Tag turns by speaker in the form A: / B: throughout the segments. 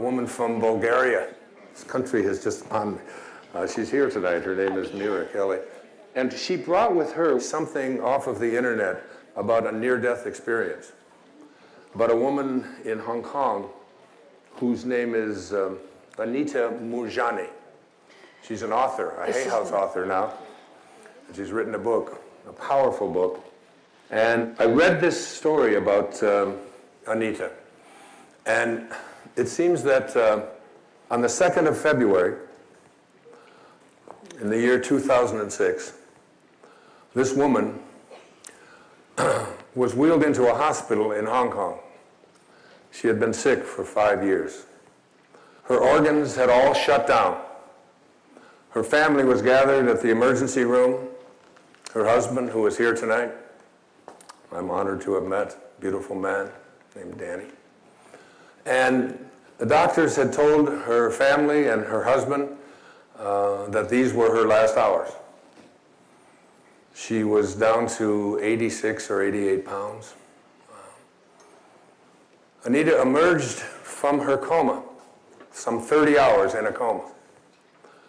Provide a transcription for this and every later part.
A: a woman from Bulgaria. This country has just she's here tonight. Her name is Mira Kelly. And she brought with her something off of the internet about a near-death experience. About a woman in Hong Kong whose name is Anita Moorjani. She's an author, a Hay House author now. And she's written a book, a powerful book. And I read this story about Anita. And it seems that on the 2nd of February, in the year 2006, this woman was wheeled into a hospital in Hong Kong. She had been sick for 5 years. Her organs had all shut down. Her family was gathered at the emergency room. Her husband, who is here tonight, I'm honored to have met, a beautiful man named Danny. And the doctors had told her family and her husband that these were her last hours. She was down to 86 or 88 pounds. Anita emerged from her coma, some 30 hours in a coma.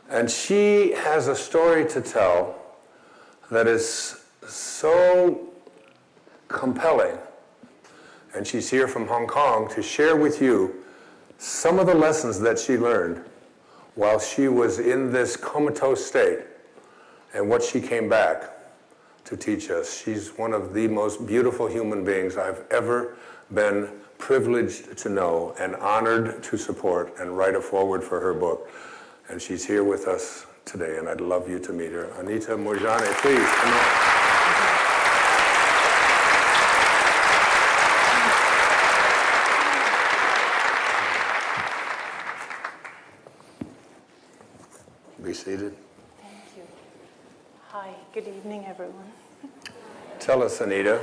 A: And she has a story to tell that is so compelling. And she's here from Hong Kong to share with you some of the lessons that she learned while she was in this comatose state and what she came back to teach us. She's one of the most beautiful human beings I've ever been privileged to know and honored to support and write a foreword for her book. And she's here with us today, and I'd love you to meet her. Anita Moorjani, please, come on. Be seated.
B: Thank you. Hi, good evening, everyone.
A: Tell us, Anita,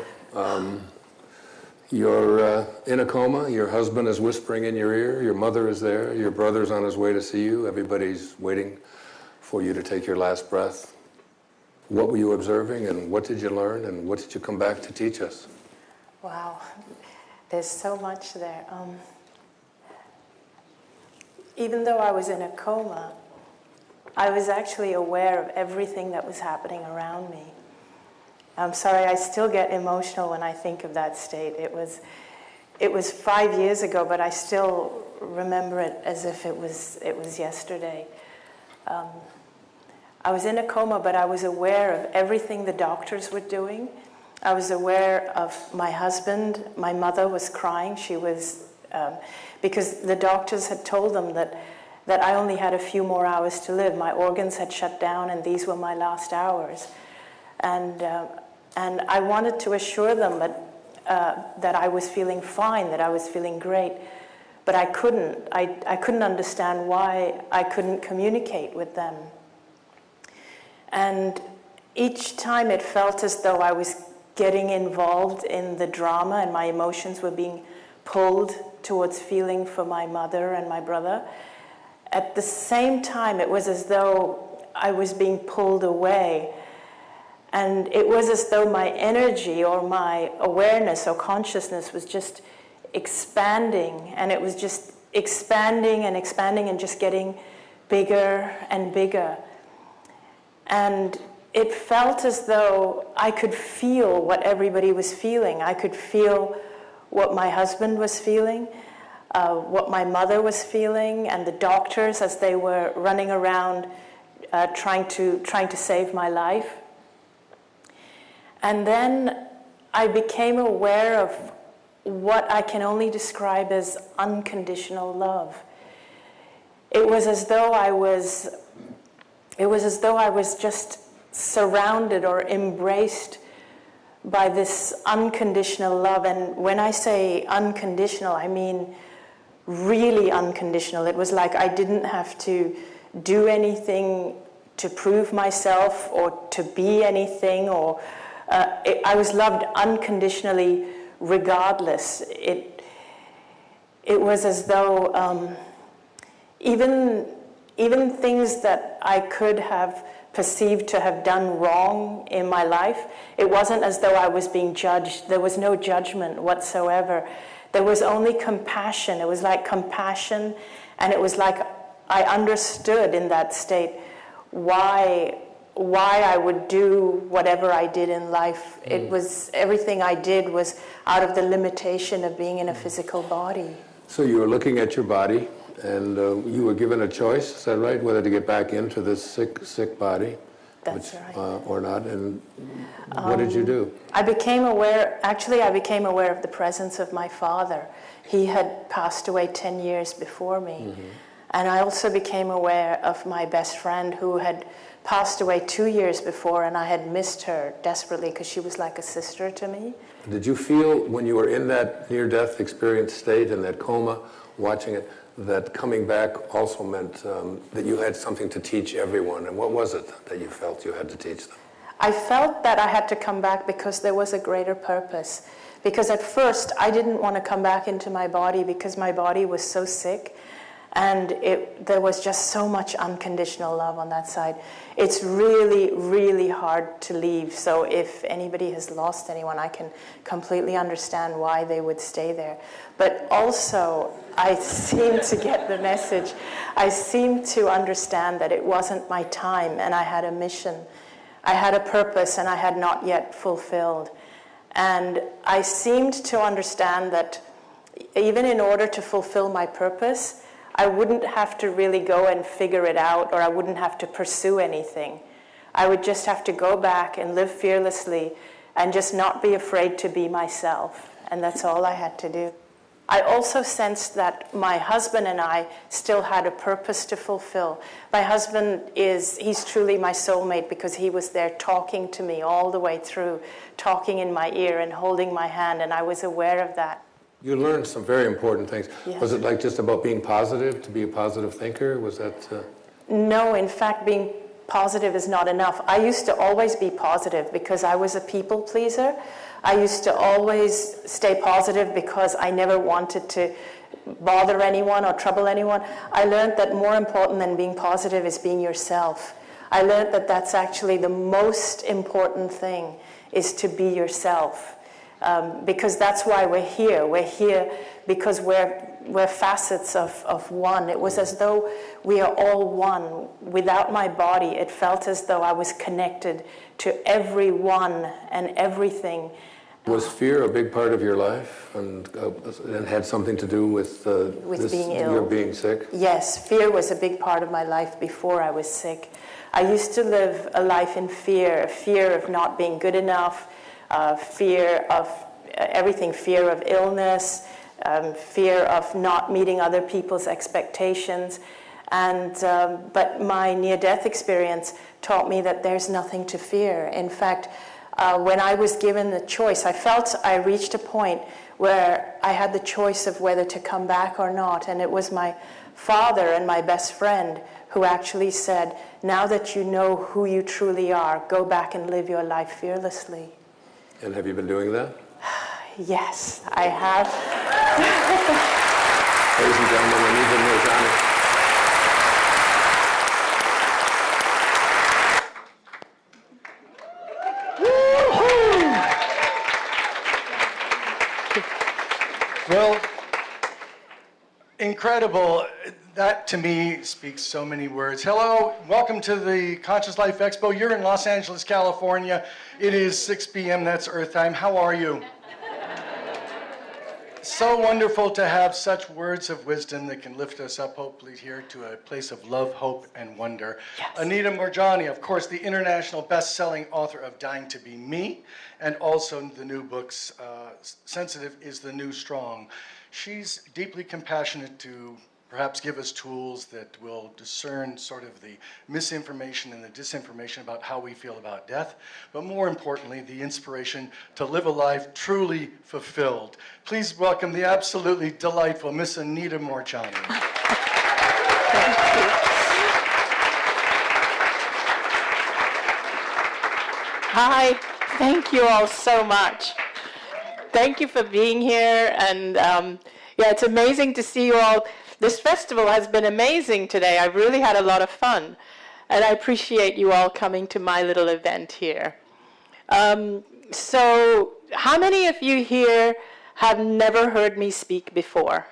A: you're in a coma, your husband is whispering in your ear, your mother is there, your brother's on his way to see you, everybody's waiting for you to take your last breath. What were you observing, and what did you learn, and what did you come back to teach us?
B: Wow, there's so much there. Even though I was in a coma, I was actually aware of everything that was happening around me. I'm sorry, I still get emotional when I think of that state. It was 5 years ago, but I still remember it as if it was yesterday. I was in a coma, but I was aware of everything the doctors were doing. I was aware of my husband. My mother was crying. She was, because the doctors had told them that I only had a few more hours to live. My organs had shut down, and these were my last hours. And I wanted to assure them that I was feeling fine, that I was feeling great, but I couldn't. I couldn't understand why I couldn't communicate with them. And each time it felt as though I was getting involved in the drama, and my emotions were being pulled towards feeling for my mother and my brother. At the same time, it was as though I was being pulled away. And it was as though my energy or my awareness or consciousness was just expanding. And it was just expanding and expanding and just getting bigger and bigger. And it felt as though I could feel what everybody was feeling. I could feel what my husband was feeling, what my mother was feeling, and the doctors as they were running around trying to save my life. And then I became aware of what I can only describe as unconditional love. It was as though I was just surrounded or embraced by this unconditional love. And when I say unconditional, I mean really unconditional. It was like I didn't have to do anything to prove myself or to be anything, or I was loved unconditionally regardless. It was as though even things that I could have perceived to have done wrong in my life, it wasn't as though I was being judged. There was no judgment whatsoever. There was only compassion. It was like compassion, and it was like I understood in that state why I would do whatever I did in life. It was, everything I did was out of the limitation of being in a physical body.
A: So you were looking at your body, and you were given a choice, is that right, whether to get back into this sick body?
B: That's right.
A: Or not, and what did you do?
B: I became aware of the presence of my father. He had passed away 10 years before me. And I also became aware of my best friend who had passed away 2 years before, and I had missed her desperately because she was like a sister to me.
A: Did you feel when you were in that near-death experience state, in that coma, watching it, that coming back also meant that you had something to teach everyone? And what was it that you felt you had to teach them?
B: I felt that I had to come back because there was a greater purpose. Because at first, I didn't want to come back into my body because my body was so sick. And there was just so much unconditional love on that side. It's really, really hard to leave. So if anybody has lost anyone, I can completely understand why they would stay there. But also, I seem to get the message. I seem to understand that it wasn't my time, and I had a mission. I had a purpose, and I had not yet fulfilled. And I seemed to understand that even in order to fulfill my purpose, I wouldn't have to really go and figure it out, or I wouldn't have to pursue anything. I would just have to go back and live fearlessly and just not be afraid to be myself. And that's all I had to do. I also sensed that my husband and I still had a purpose to fulfill. My husband he's truly my soulmate because he was there talking to me all the way through, talking in my ear and holding my hand, and I was aware of that.
A: You learned some very important things.
B: Yes.
A: Was it like just about being positive, to be a positive thinker? Was that...
B: No, in fact, being positive is not enough. I used to always be positive because I was a people pleaser. I used to always stay positive because I never wanted to bother anyone or trouble anyone. I learned that more important than being positive is being yourself. I learned that that's actually the most important thing, is to be yourself. Because that's why we're here. We're here because we're facets of one. It was as though we are all one. Without my body, it felt as though I was connected to everyone and everything.
A: Was fear a big part of your life, and had something to do with
B: being ill?
A: Your being sick?
B: Yes, fear was a big part of my life before I was sick. I used to live a life in fear of not being good enough, fear of everything, fear of illness, fear of not meeting other people's expectations. And but my near-death experience taught me that there's nothing to fear. In fact, when I was given the choice, I felt I reached a point where I had the choice of whether to come back or not. And it was my father and my best friend who actually said, now that you know who you truly are, go back and live your life fearlessly.
A: And have you been doing that?
B: Yes, I have.
A: Ladies and gentlemen, Anita Moorjani.
C: Well, incredible. That, to me, speaks so many words. Hello, welcome to the Conscious Life Expo. You're in Los Angeles, California. It is 6 p.m., that's Earth time. How are you? So wonderful to have such words of wisdom that can lift us up, hopefully, here to a place of love, hope, and wonder.
B: Yes.
C: Anita Moorjani, of course, the international best-selling author of Dying to Be Me, and also the new books, Sensitive is the New Strong. She's deeply compassionate to perhaps give us tools that will discern sort of the misinformation and the disinformation about how we feel about death, but more importantly, the inspiration to live a life truly fulfilled. Please welcome the absolutely delightful Miss Anita Moorjani.
B: Thank you. Hi, thank you all so much. Thank you for being here, and yeah, it's amazing to see you all. This festival has been amazing today. I've really had a lot of fun, and I appreciate you all coming to my little event here. So how many of you here have never heard me speak before?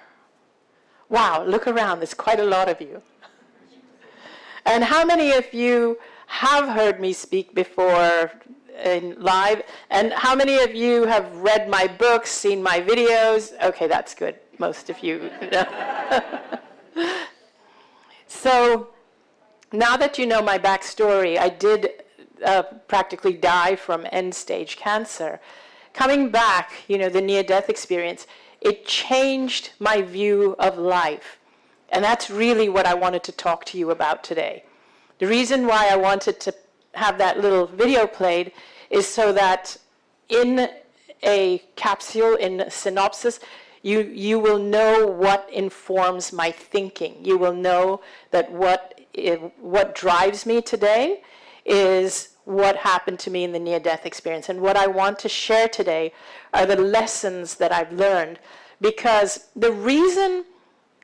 B: Wow, look around, there's quite a lot of you. And how many of you have heard me speak before in live? And how many of you have read my books, seen my videos? Okay, that's good, most of you. So now that you know my backstory, I did practically die from end-stage cancer. Coming back, the near-death experience, it changed my view of life. And that's really what I wanted to talk to you about today. The reason why I wanted to have that little video played is so that in a capsule, in a synopsis, you will know what informs my thinking. You will know that what drives me today is what happened to me in the near-death experience. And what I want to share today are the lessons that I've learned. Because the reason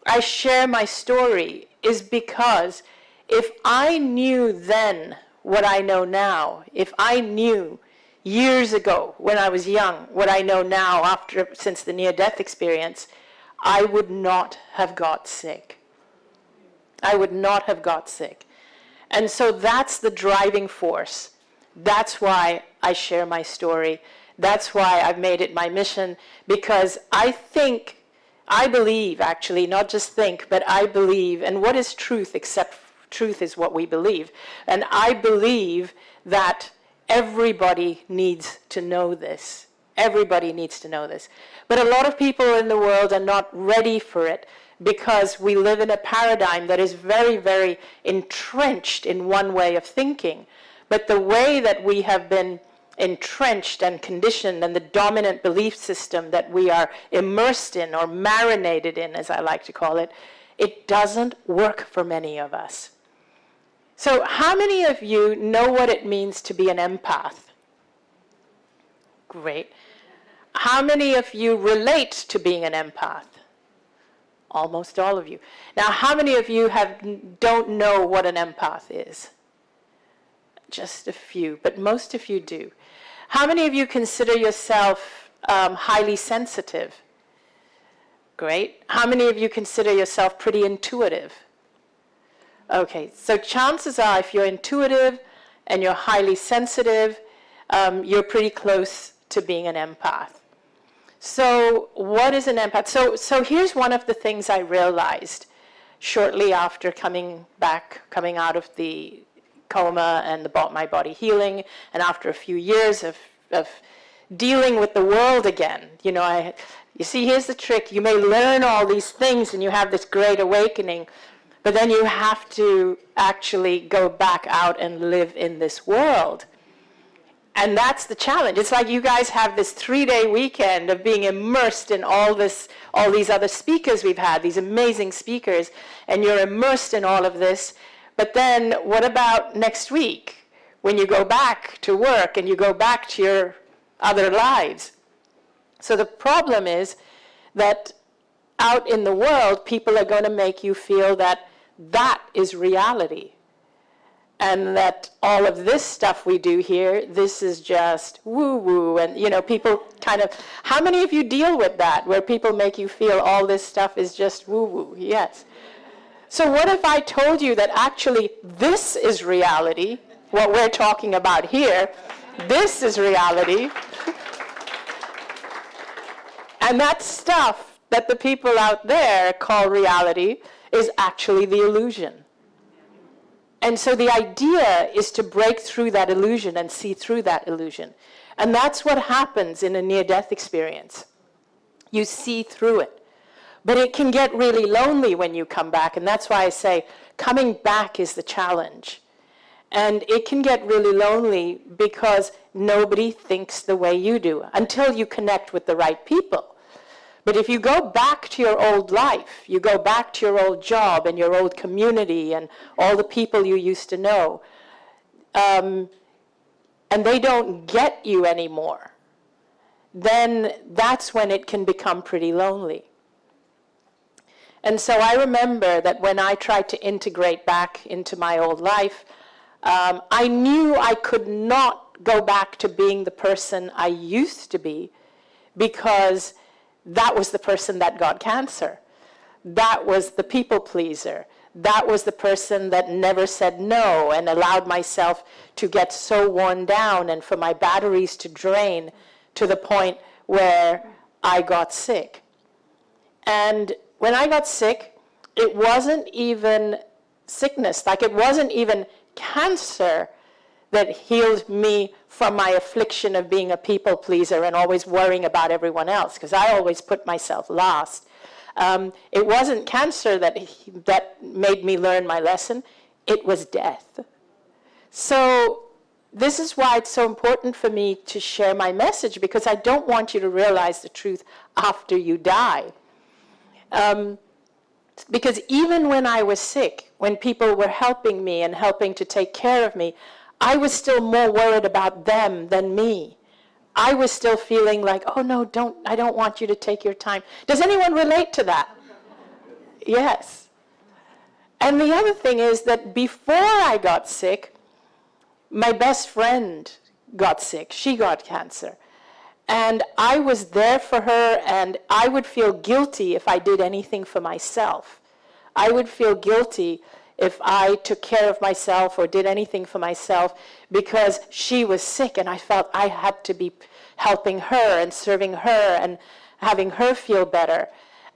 B: I share my story is because if I knew then what I know now, if I knew years ago when I was young what I know now since the near-death experience, I would not have got sick. I would not have got sick. And so that's the driving force. That's why I share my story. That's why I've made it my mission, because I believe, actually, not just think, but I believe, and what is truth except truth is what we believe. And I believe that everybody needs to know this. Everybody needs to know this. But a lot of people in the world are not ready for it, because we live in a paradigm that is very, very entrenched in one way of thinking. But the way that we have been entrenched and conditioned, and the dominant belief system that we are immersed in, or marinated in, as I like to call it, it doesn't work for many of us. So how many of you know what it means to be an empath? Great. How many of you relate to being an empath? Almost all of you. Now, how many of you don't know what an empath is? Just a few, but most of you do. How many of you consider yourself highly sensitive? Great. How many of you consider yourself pretty intuitive? Okay, so chances are if you're intuitive and you're highly sensitive, you're pretty close to being an empath. So what is an empath? So here's one of the things I realized shortly after coming out of the coma and my body healing, and after a few years of dealing with the world again. You see, here's the trick. You may learn all these things and you have this great awakening, but then you have to actually go back out and live in this world. And that's the challenge. It's like you guys have this 3-day weekend of being immersed in all these other speakers we've had, these amazing speakers, and you're immersed in all of this. But then what about next week when you go back to work and you go back to your other lives? So the problem is that out in the world, people are going to make you feel that that is reality. And that all of this stuff we do here, this is just woo-woo. And, people how many of you deal with that, where people make you feel all this stuff is just woo-woo? Yes. So what if I told you that actually this is reality, what we're talking about here, this is reality. And that stuff that the people out there call reality is actually the illusion. And so the idea is to break through that illusion and see through that illusion. And that's what happens in a near-death experience. You see through it. But it can get really lonely when you come back, and that's why I say coming back is the challenge. And it can get really lonely because nobody thinks the way you do until you connect with the right people. But if you go back to your old life, you go back to your old job and your old community and all the people you used to know, and they don't get you anymore, then that's when it can become pretty lonely. And so I remember that when I tried to integrate back into my old life, I knew I could not go back to being the person I used to be, because
D: that was the person that got cancer. That was the people pleaser. That was the person that never said no and allowed myself to get so worn down and for my batteries to drain to the point where I got sick. And when I got sick, it wasn't even sickness, like it wasn't even cancer that healed me from my affliction of being a people pleaser and always worrying about everyone else, because I always put myself last. It wasn't cancer that made me learn my lesson. It was death. So this is why it's so important for me to share my message, because I don't want you to realize the truth after you die. Because even when I was sick, when people were helping me and helping to take care of me, I was still more worried about them than me. I was still feeling like, oh no, I don't want you to take your time. Does anyone relate to that? Yes. And the other thing is that before I got sick, my best friend got sick. She got cancer. And I was there for her, and I would feel guilty if I did anything for myself. I would feel guilty if I took care of myself or did anything for myself because she was sick, and I felt I had to be helping her and serving her and having her feel better.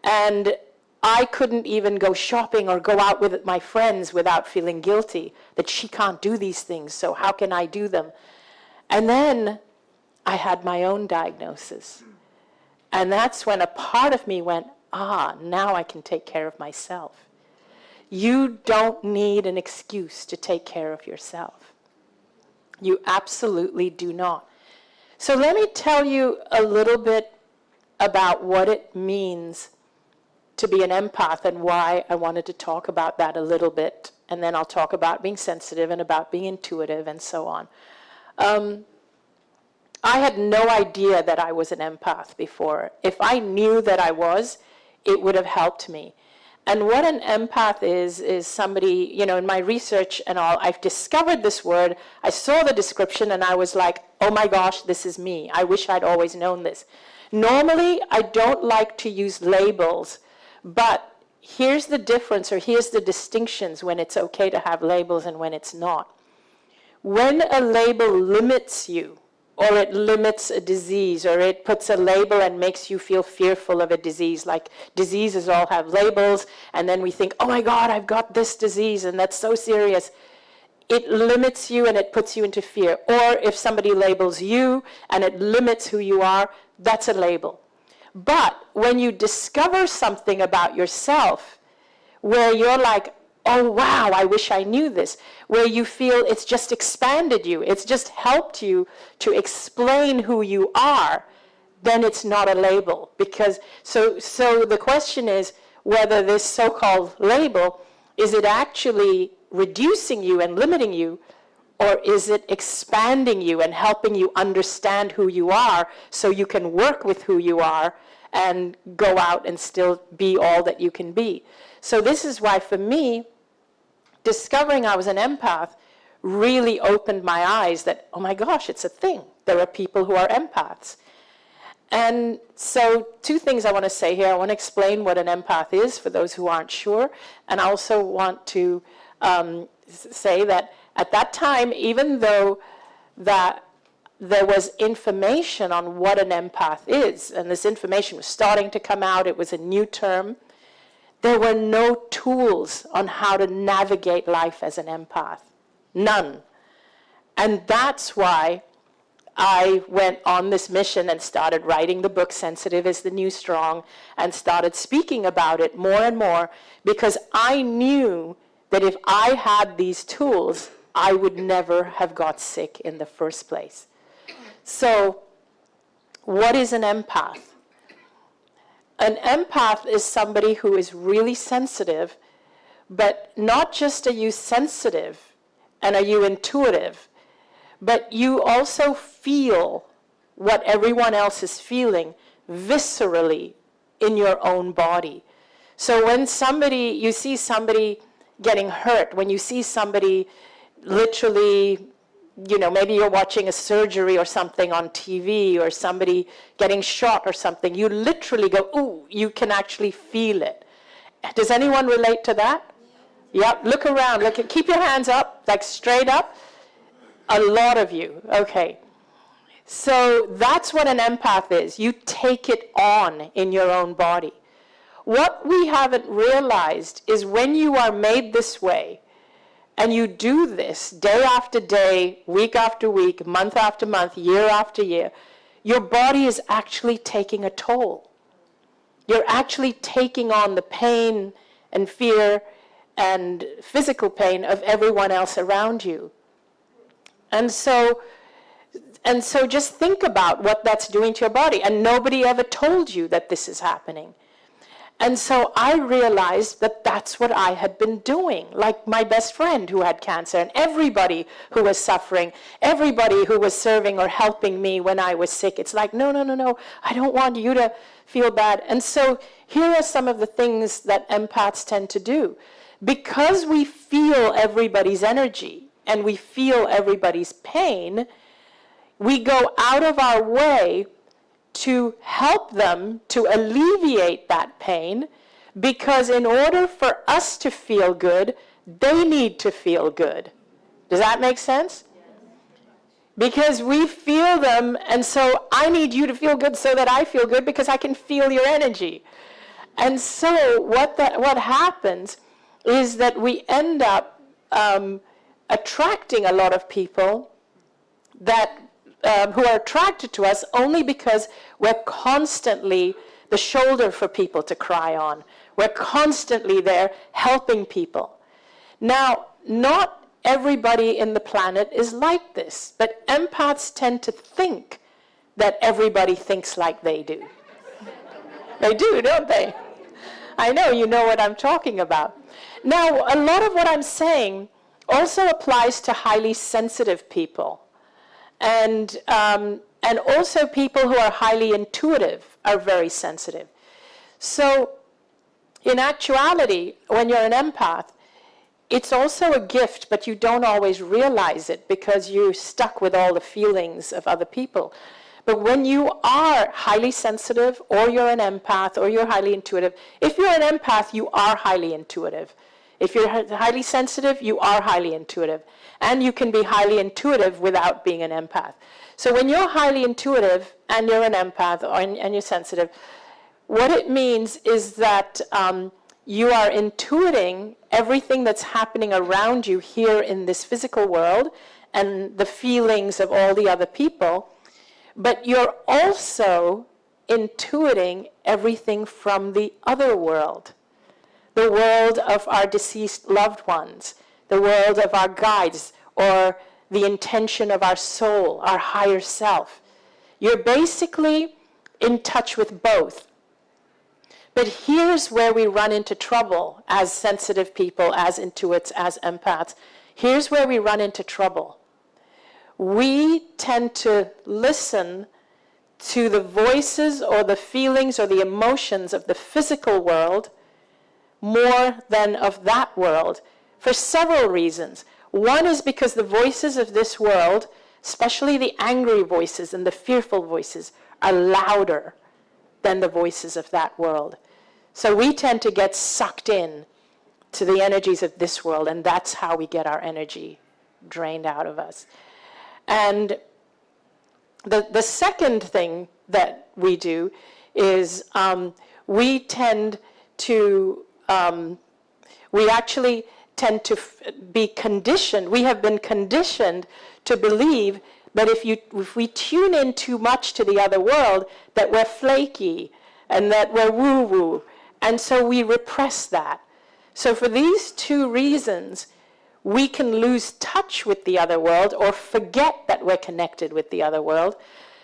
D: And I couldn't even go shopping or go out with my friends without feeling guilty that she can't do these things, so how can I do them? And then I had my own diagnosis. And that's when a part of me went, now I can take care of myself. You don't need an excuse to take care of yourself. You absolutely do not. So let me tell you a little bit about what it means to be an empath and why I wanted to talk about that a little bit. And then I'll talk about being sensitive and about being intuitive and so on. I had no idea that I was an empath before. If I knew that I was, it would have helped me. And what an empath is somebody, in my research and all, I've discovered this word. I saw the description and I was like, oh my gosh, this is me. I wish I'd always known this. Normally, I don't like to use labels, but here's the difference, or here's the distinctions when it's okay to have labels and when it's not. When a label limits you, or it limits a disease, or it puts a label and makes you feel fearful of a disease, like diseases all have labels, and then we think, oh my God, I've got this disease, and that's so serious. It limits you and it puts you into fear. Or if somebody labels you and it limits who you are, that's a label. But when you discover something about yourself where you're like, oh wow, I wish I knew this, where you feel it's just expanded you, it's just helped you to explain who you are, then it's not a label. Because so the question is whether this so-called label, is it actually reducing you and limiting you, or is it expanding you and helping you understand who you are so you can work with who you are and go out and still be all that you can be? So this is why, for me, discovering I was an empath really opened my eyes that, oh my gosh, it's a thing. There are people who are empaths. And so 2 things I want to say here. I want to explain what an empath is for those who aren't sure. And I also want to say that at that time, even though that there was information on what an empath is, and this information was starting to come out, it was a new term, there were no tools on how to navigate life as an empath. None. And that's why I went on this mission and started writing the book Sensitive is the New Strong and started speaking about it more and more, because I knew that if I had these tools, I would never have got sick in the first place. So, what is an empath? An empath is somebody who is really sensitive, but not just are you sensitive and are you intuitive, but you also feel what everyone else is feeling viscerally in your own body. So when you see somebody getting hurt, when you see somebody literally maybe you're watching a surgery or something on TV, or somebody getting shot or something, you literally go, ooh, you can actually feel it. Does anyone relate to that? Yep, look around, keep your hands up, like straight up. A lot of you, okay. So that's what an empath is. You take it on in your own body. What we haven't realized is when you are made this way, and you do this day after day, week after week, month after month, year after year, your body is actually taking a toll. You're actually taking on the pain and fear and physical pain of everyone else around you. And so just think about what that's doing to your body. And nobody ever told you that this is happening. And so I realized that that's what I had been doing. Like my best friend who had cancer, and everybody who was suffering, everybody who was serving or helping me when I was sick. It's like, no, I don't want you to feel bad. And so here are some of the things that empaths tend to do. Because we feel everybody's energy and we feel everybody's pain, we go out of our way to help them to alleviate that pain, because in order for us to feel good, they need to feel good. Does that make sense? Because we feel them, and so I need you to feel good so that I feel good because I can feel your energy. And so what happens is that we end up attracting a lot of people that who are attracted to us only because we're constantly the shoulder for people to cry on. We're constantly there helping people. Now, not everybody in the planet is like this, but empaths tend to think that everybody thinks like they do. They do, don't they? I know, you know what I'm talking about. Now, a lot of what I'm saying also applies to highly sensitive people. And also people who are highly intuitive are very sensitive. So in actuality, when you're an empath, it's also a gift, but you don't always realize it because you're stuck with all the feelings of other people. But when you are highly sensitive, or you're an empath, or you're highly intuitive, if you're an empath, you are highly intuitive. If you're highly sensitive, you are highly intuitive. And you can be highly intuitive without being an empath. So when you're highly intuitive and you're an empath and you're sensitive, what it means is that you are intuiting everything that's happening around you here in this physical world and the feelings of all the other people, but you're also intuiting everything from the other world. The world of our deceased loved ones, the world of our guides, or the intention of our soul, our higher self. You're basically in touch with both. But here's where we run into trouble as sensitive people, as intuits, as empaths. Here's where we run into trouble. We tend to listen to the voices or the feelings or the emotions of the physical world more than of that world, for several reasons. One is because the voices of this world, especially the angry voices and the fearful voices, are louder than the voices of that world. So we tend to get sucked in to the energies of this world, and that's how we get our energy drained out of us. And the second thing that we do is we tend to we actually tend to be conditioned. We have been conditioned to believe that if we tune in too much to the other world, that we're flaky and that we're woo-woo. And so we repress that. So for these two reasons, we can lose touch with the other world or forget that we're connected with the other world.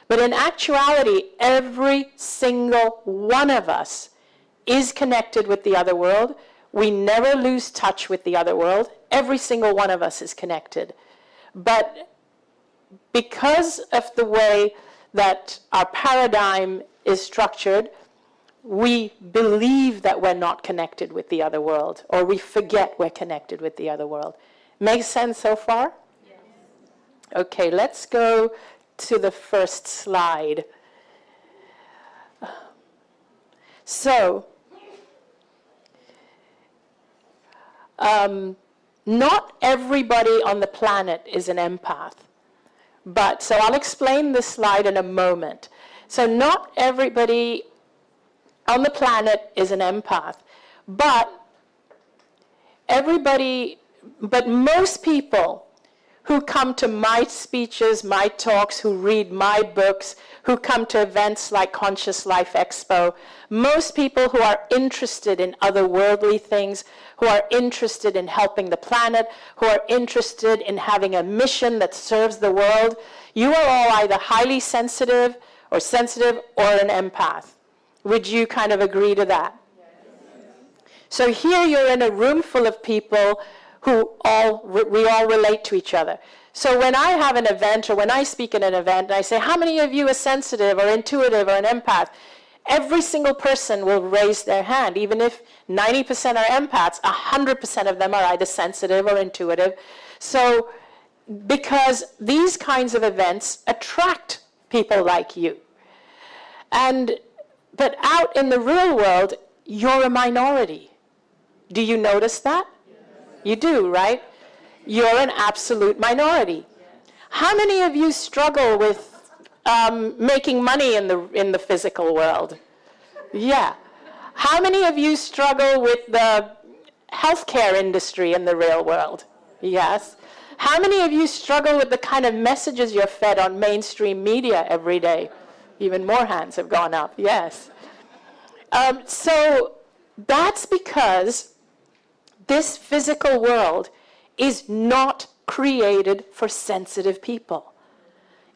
D: But in actuality, every single one of us is connected with the other world. We never lose touch with the other world. Every single one of us is connected. But because of the way that our paradigm is structured, we believe that we're not connected with the other world, or we forget we're connected with the other world. Makes sense so far? Yes. Okay, let's go to the first slide. So, not everybody on the planet is an empath. So I'll explain this slide in a moment. So not everybody on the planet is an empath, but most people who come to my speeches, my talks, who read my books, who come to events like Conscious Life Expo, most people who are interested in otherworldly things, who are interested in helping the planet, who are interested in having a mission that serves the world, you are all either highly sensitive or an empath. Would you kind of agree to that? So here you're in a room full of people who we all relate to each other. So when I have an event or when I speak at an event and I say, how many of you are sensitive or intuitive or an empath? Every single person will raise their hand. Even if 90% are empaths, 100% of them are either sensitive or intuitive. So because these kinds of events attract people like you. But out in the real world, you're a minority. Do you notice that? Yes. You do, right? You're an absolute minority. Yes. How many of you struggle with making money in the physical world? Yeah. How many of you struggle with the healthcare industry in the real world? Yes. How many of you struggle with the kind of messages you're fed on mainstream media every day? Even more hands have gone up, yes. So that's because this physical world is not created for sensitive people.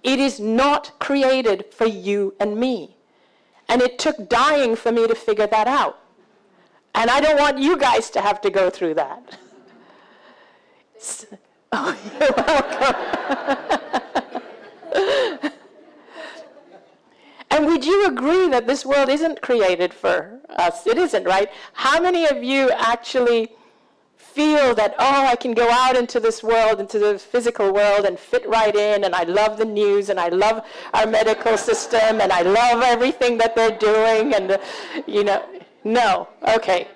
D: It is not created for you and me. And it took dying for me to figure that out. And I don't want you guys to have to go through that. Oh, you're welcome. And would you agree that this world isn't created for us? It isn't, right? How many of you actually feel that, oh, I can go out into this world, into the physical world, and fit right in, and I love the news, and I love our medical system, and I love everything that they're doing, and, no. Okay.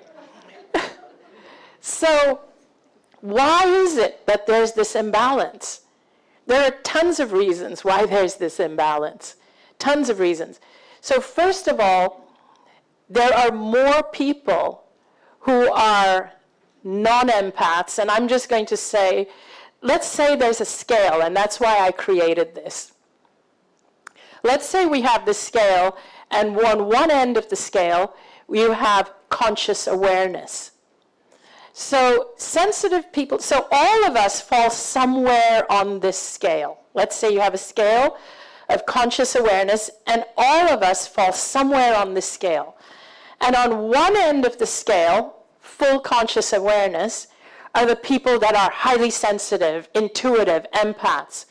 D: So why is it that there's this imbalance? There are tons of reasons why there's this imbalance. Tons of reasons. So first of all, there are more people who are non-empaths, and I'm just going to say, let's say there's a scale, and that's why I created this. Let's say we have this scale, and on one end of the scale, you have conscious awareness. So sensitive people, so all of us fall somewhere on this scale. Let's say you have a scale of conscious awareness, and all of us fall somewhere on this scale. And on one end of the scale, full conscious awareness, are the people that are highly sensitive, intuitive, empaths.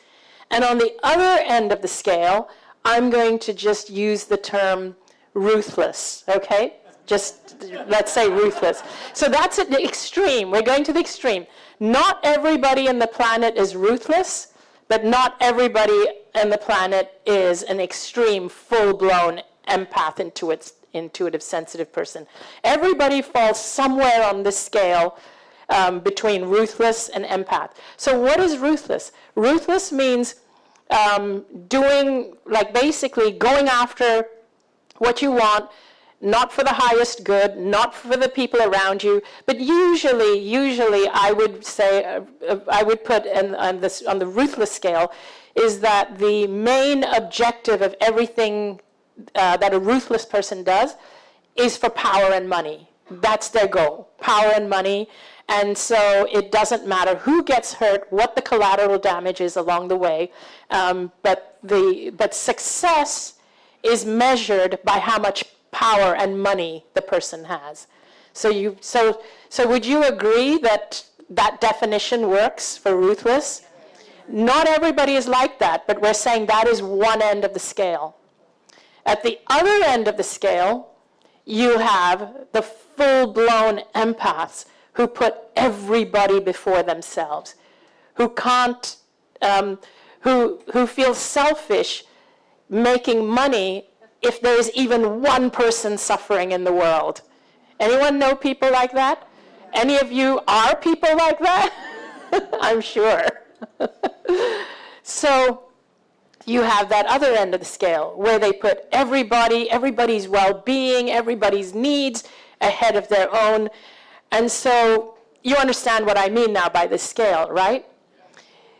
D: And on the other end of the scale, I'm going to just use the term ruthless, okay? Just, let's say ruthless. So that's at the extreme. We're going to the extreme. Not everybody on the planet is ruthless, but not everybody on the planet is an extreme, full-blown empath, intuitive, sensitive person. Everybody falls somewhere on this scale between ruthless and empath. So what is ruthless? Ruthless means basically going after what you want, not for the highest good, not for the people around you, but usually I would say, I would put on the ruthless scale, is that the main objective of everything that a ruthless person does is for power and money. That's their goal, power and money. And so it doesn't matter who gets hurt, what the collateral damage is along the way, but success is measured by how much power and money the person has. So would you agree that that definition works for ruthless? Not everybody is like that, but we're saying that is one end of the scale. At the other end of the scale, you have the full-blown empaths who put everybody before themselves, who can't, who feel selfish making money if there is even one person suffering in the world. Anyone know people like that? Any of you are people like that? I'm sure. So you have that other end of the scale where they put everybody's well-being, everybody's needs ahead of their own. And so you understand what I mean now by this scale, right?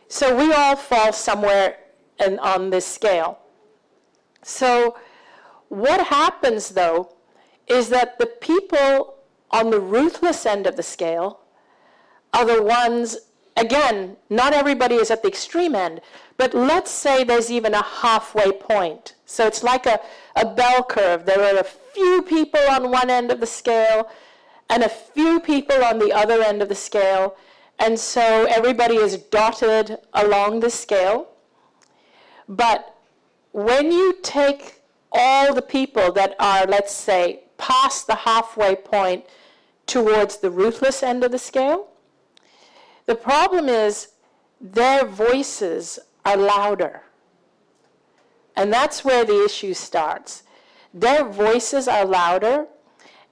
D: So we all fall somewhere on this scale. So what happens, though, is that the people on the ruthless end of the scale are the ones, again, not everybody is at the extreme end, but let's say there's even a halfway point. So it's like a bell curve. There are a few people on one end of the scale and a few people on the other end of the scale. And so everybody is dotted along the scale. But when you take all the people that are, let's say, past the halfway point towards the ruthless end of the scale, the problem is their voices are louder. And that's where the issue starts. Their voices are louder,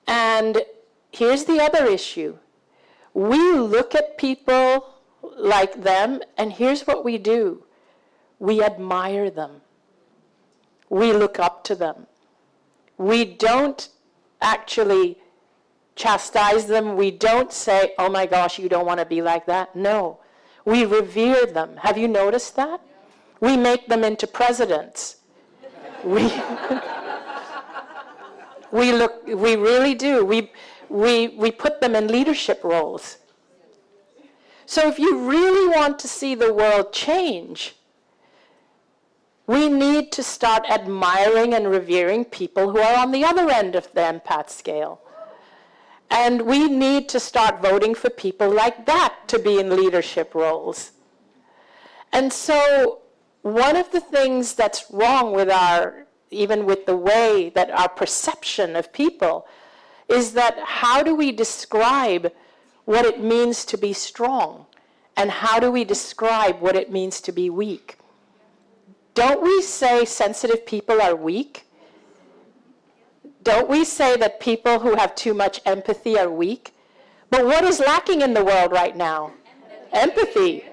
D: and here's the other issue. We look at people like them, and here's what we do. We admire them. We look up to them. We don't actually chastise them. We don't say, oh my gosh, you don't want to be like that. No. We revere them. Have you noticed that? We make them into presidents. We really do. We put them in leadership roles. So if you really want to see the world change, we need to start admiring and revering people who are on the other end of the empath scale. And we need to start voting for people like that to be in leadership roles. And so one of the things that's wrong with even with the way that our perception of people is that how do we describe what it means to be strong? And how do we describe what it means to be weak? Don't we say sensitive people are weak? Don't we say that people who have too much empathy are weak? But what is lacking in the world right now? Empathy.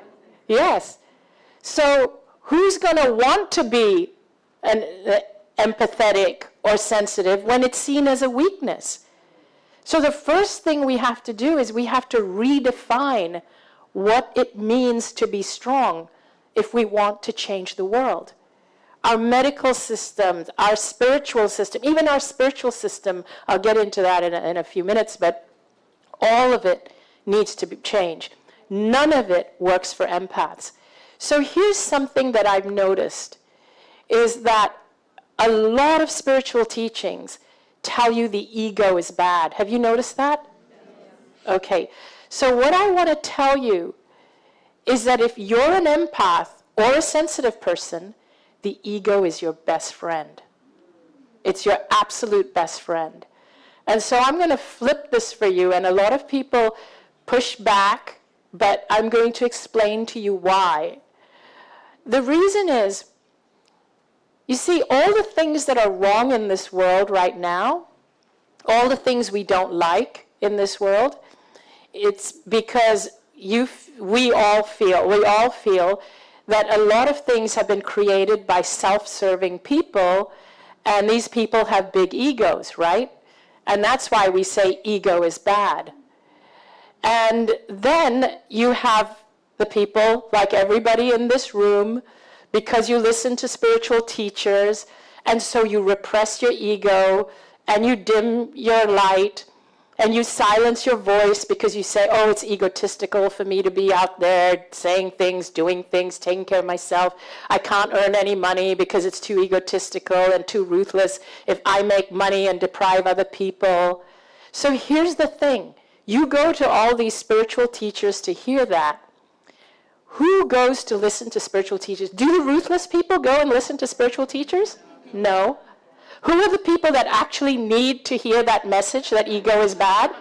D: Yes. So who's going to want to be empathetic or sensitive when it's seen as a weakness? So the first thing we have to do is we have to redefine what it means to be strong if we want to change the world. Our medical systems, our spiritual system, even our spiritual system, I'll get into that in a few minutes, but all of it needs to be changed. None of it works for empaths. So here's something that I've noticed, is that a lot of spiritual teachings tell you the ego is bad. Have you noticed that? Okay. So what I want to tell you is that if you're an empath or a sensitive person, the ego is your best friend. It's your absolute best friend. And so I'm going to flip this for you, and a lot of people push back, but I'm going to explain to you why. The reason is, you see, all the things that are wrong in this world right now, all the things we don't like in this world, it's because we all feel that a lot of things have been created by self-serving people, and these people have big egos, right? And that's why we say ego is bad. And then you have the people, like everybody in this room, because you listen to spiritual teachers, and so you repress your ego, and you dim your light, and you silence your voice because you say, oh, it's egotistical for me to be out there saying things, doing things, taking care of myself. I can't earn any money because it's too egotistical and too ruthless if I make money and deprive other people. So here's the thing. You go to all these spiritual teachers to hear that. Who goes to listen to spiritual teachers? Do the ruthless people go and listen to spiritual teachers? No. Who are the people that actually need to hear that message that ego is bad?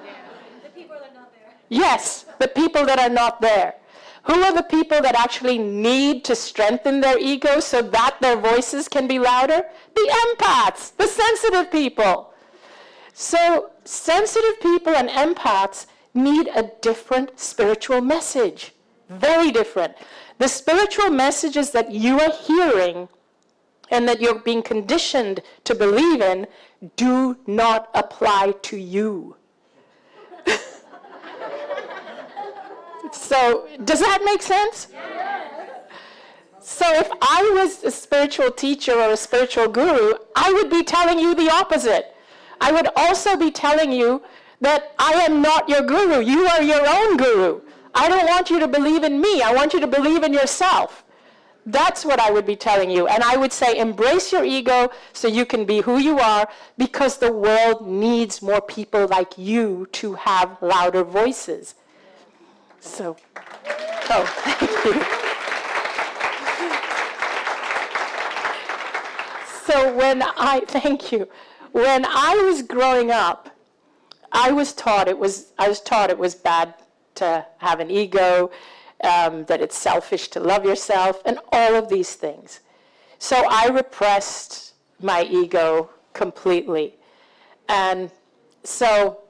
E: The people that are not there.
D: Yes, the people that are not there. Who are the people that actually need to strengthen their ego so that their voices can be louder? The empaths, the sensitive people. So sensitive people and empaths need a different spiritual message. Very different. The spiritual messages that you are hearing and that you're being conditioned to believe in do not apply to you. So, does that make sense? So if I was a spiritual teacher or a spiritual guru, I would be telling you the opposite. I would also be telling you that I am not your guru. You are your own guru. I don't want you to believe in me. I want you to believe in yourself. That's what I would be telling you. And I would say, embrace your ego so you can be who you are, because the world needs more people like you to have louder voices. So, thank you. So thank you. When I was growing up, I was taught it was bad to have an ego, that it's selfish to love yourself, and all of these things. So I repressed my ego completely. And so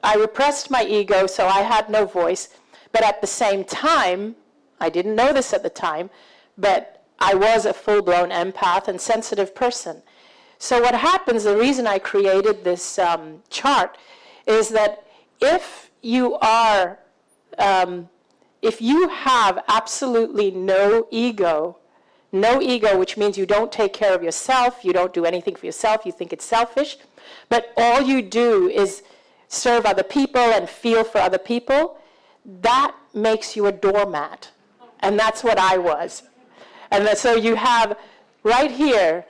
D: I repressed my ego, so I had no voice. But at the same time, I didn't know this at the time, but I was a full-blown empath and sensitive person. So what happens, the reason I created this chart, is that if you have absolutely no ego, which means you don't take care of yourself, you don't do anything for yourself, you think it's selfish, but all you do is serve other people and feel for other people, that makes you a doormat. And that's what I was. And so you have right here,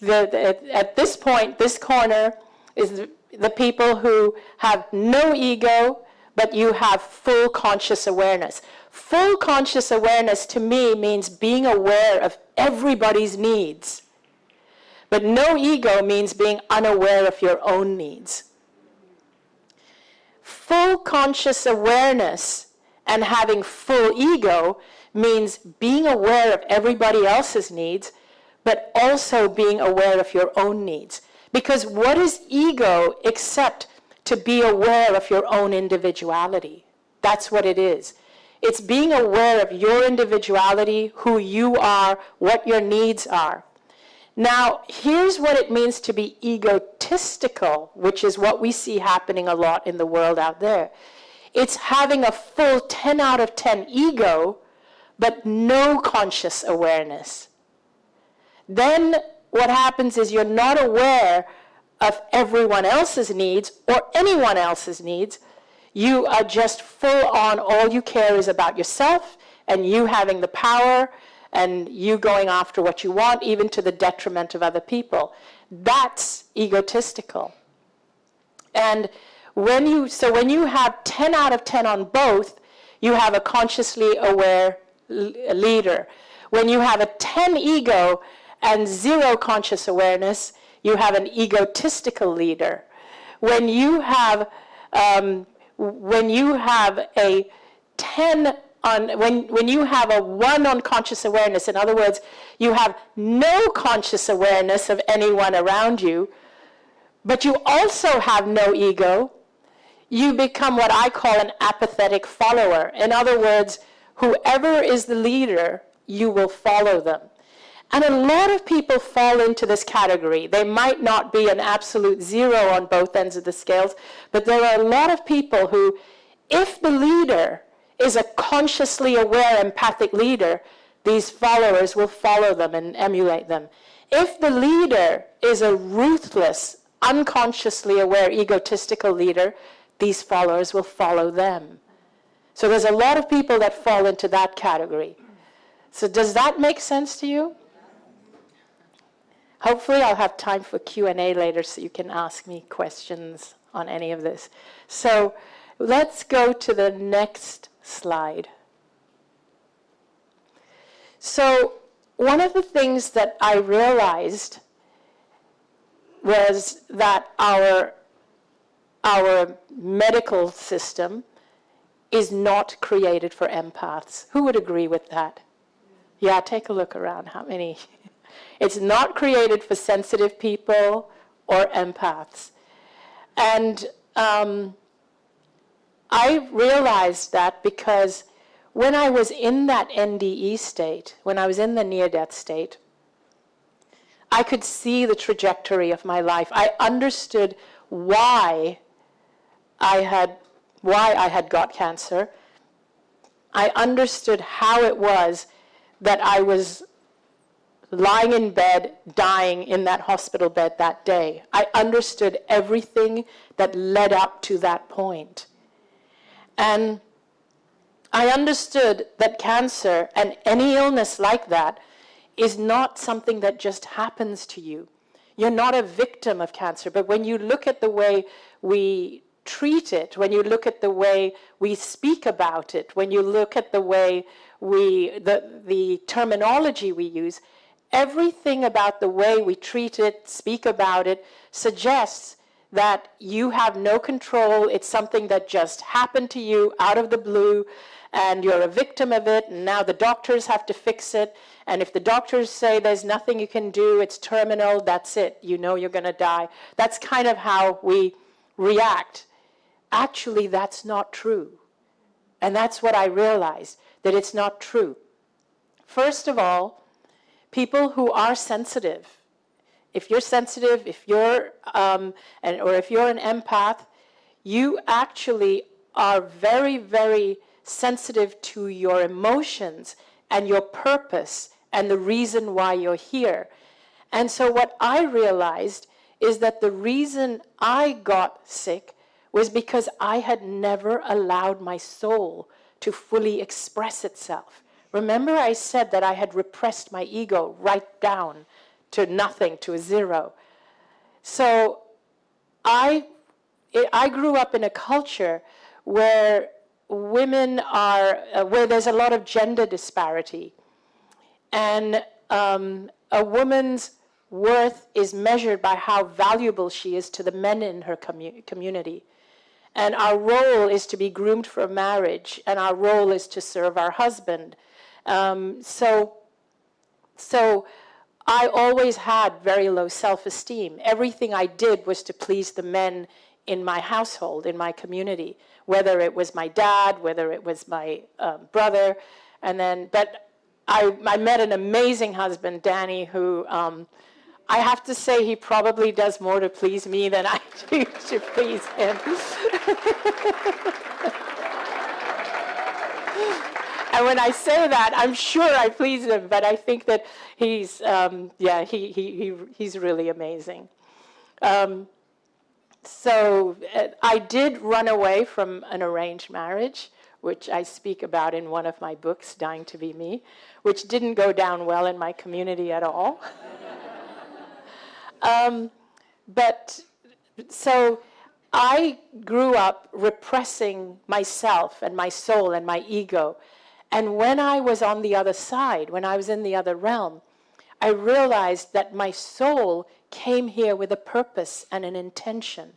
D: at this point, this corner, is the people who have no ego, but you have full conscious awareness. Full conscious awareness to me means being aware of everybody's needs. But no ego means being unaware of your own needs. Full conscious awareness and having full ego means being aware of everybody else's needs, but also being aware of your own needs. Because what is ego except to be aware of your own individuality? That's what it is. It's being aware of your individuality, who you are, what your needs are. Now, here's what it means to be egotistical, which is what we see happening a lot in the world out there. It's having a full 10 out of 10 ego, but no conscious awareness. Then what happens is you're not aware of everyone else's needs or anyone else's needs. You are just full on, all you care is about yourself and you having the power and you going after what you want, even to the detriment of other people. That's egotistical. And when you have 10 out of 10 on both, you have a consciously aware leader. When you have a 10 ego and 0 conscious awareness, you have an egotistical leader. When you have a 10 on, when you have a 1 on conscious awareness, in other words, you have no conscious awareness of anyone around you, but you also have no ego, you become what I call an apathetic follower. In other words, whoever is the leader, you will follow them. And a lot of people fall into this category. They might not be an absolute 0 on both ends of the scales, but there are a lot of people who, if the leader is a consciously aware, empathic leader, these followers will follow them and emulate them. If the leader is a ruthless, unconsciously aware, egotistical leader, these followers will follow them. So there's a lot of people that fall into that category. So does that make sense to you? Hopefully I'll have time for Q&A later so you can ask me questions on any of this. So let's go to the next slide. So one of the things that I realized was that our medical system is not created for empaths. Who would agree with that? Yeah, take a look around. How many? It's not created for sensitive people or empaths. And I realized that because when I was in that NDE state, when I was in the near-death state, I could see the trajectory of my life. I understood why I had got cancer. I understood how it was that I was lying in bed, dying in that hospital bed that day. I understood everything that led up to that point. And I understood that cancer and any illness like that is not something that just happens to you. You're not a victim of cancer, but when you look at the way we treat it, when you look at the way we speak about it, when you look at the way the terminology we use, everything about the way we treat it, speak about it, suggests that you have no control. It's something that just happened to you out of the blue, and you're a victim of it, and now the doctors have to fix it. And if the doctors say there's nothing you can do, it's terminal, that's it. You know you're going to die. That's kind of how we react. Actually, that's not true. And that's what I realized, that it's not true. First of all, people who are sensitive, if you're sensitive, if you're, or if you're an empath, you actually are very, very sensitive to your emotions and your purpose and the reason why you're here. And so what I realized is that the reason I got sick was because I had never allowed my soul to fully express itself. Remember I said that I had repressed my ego right down to nothing, to a zero. So I grew up in a culture where women are, where there's a lot of gender disparity. And a woman's worth is measured by how valuable she is to the men in her community. And our role is to be groomed for marriage, and our role is to serve our husband. So I always had very low self-esteem. Everything I did was to please the men in my household, in my community, whether it was my dad, whether it was my brother. But I met an amazing husband, Danny, who I have to say he probably does more to please me than I do to please him. And when I say that, I'm sure I please him, but I think that he's really amazing. So I did run away from an arranged marriage, which I speak about in one of my books, Dying to Be Me, which didn't go down well in my community at all. So I grew up repressing myself and my soul and my ego. And when I was on the other side, when I was in the other realm, I realized that my soul came here with a purpose and an intention.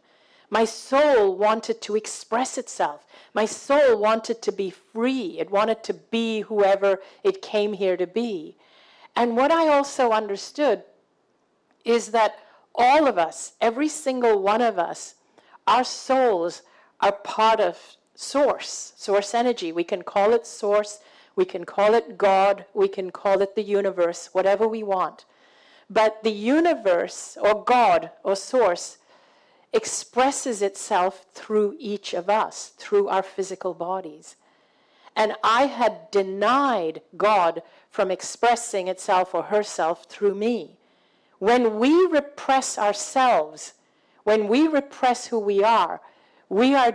D: My soul wanted to express itself. My soul wanted to be free. It wanted to be whoever it came here to be. And what I also understood is that all of us, every single one of us, our souls are part of source energy. We can call it source, we can call it God, we can call it the universe, whatever we want. But the universe, or God, or source, expresses itself through each of us, through our physical bodies. And I had denied God from expressing itself or herself through me. When we repress ourselves, when we repress who we are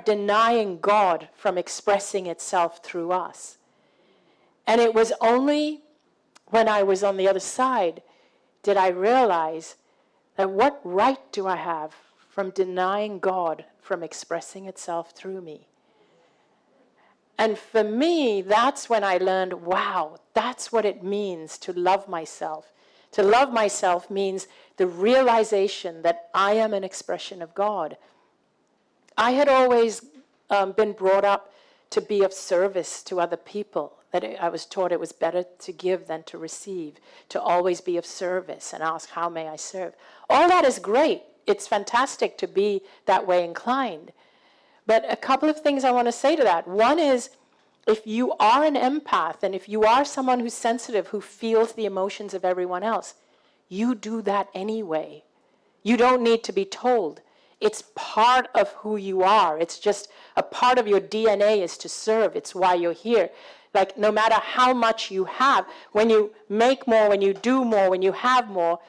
D: denying God from expressing itself through us. And it was only when I was on the other side did I realize that what right do I have from denying God from expressing itself through me? And for me, that's when I learned, wow, that's what it means to love myself. To love myself means the realization that I am an expression of God. I had always been brought up to be of service to other people. That I was taught it was better to give than to receive, to always be of service and ask, how may I serve? All that is great. It's fantastic to be that way inclined. But a couple of things I want to say to that. One is, if you are an empath, and if you are someone who's sensitive, who feels the emotions of everyone else, you do that anyway. You don't need to be told. It's part of who you are. It's just a part of your DNA is to serve. It's why you're here. Like, no matter how much you have, when you make more, when you do more, when you have more,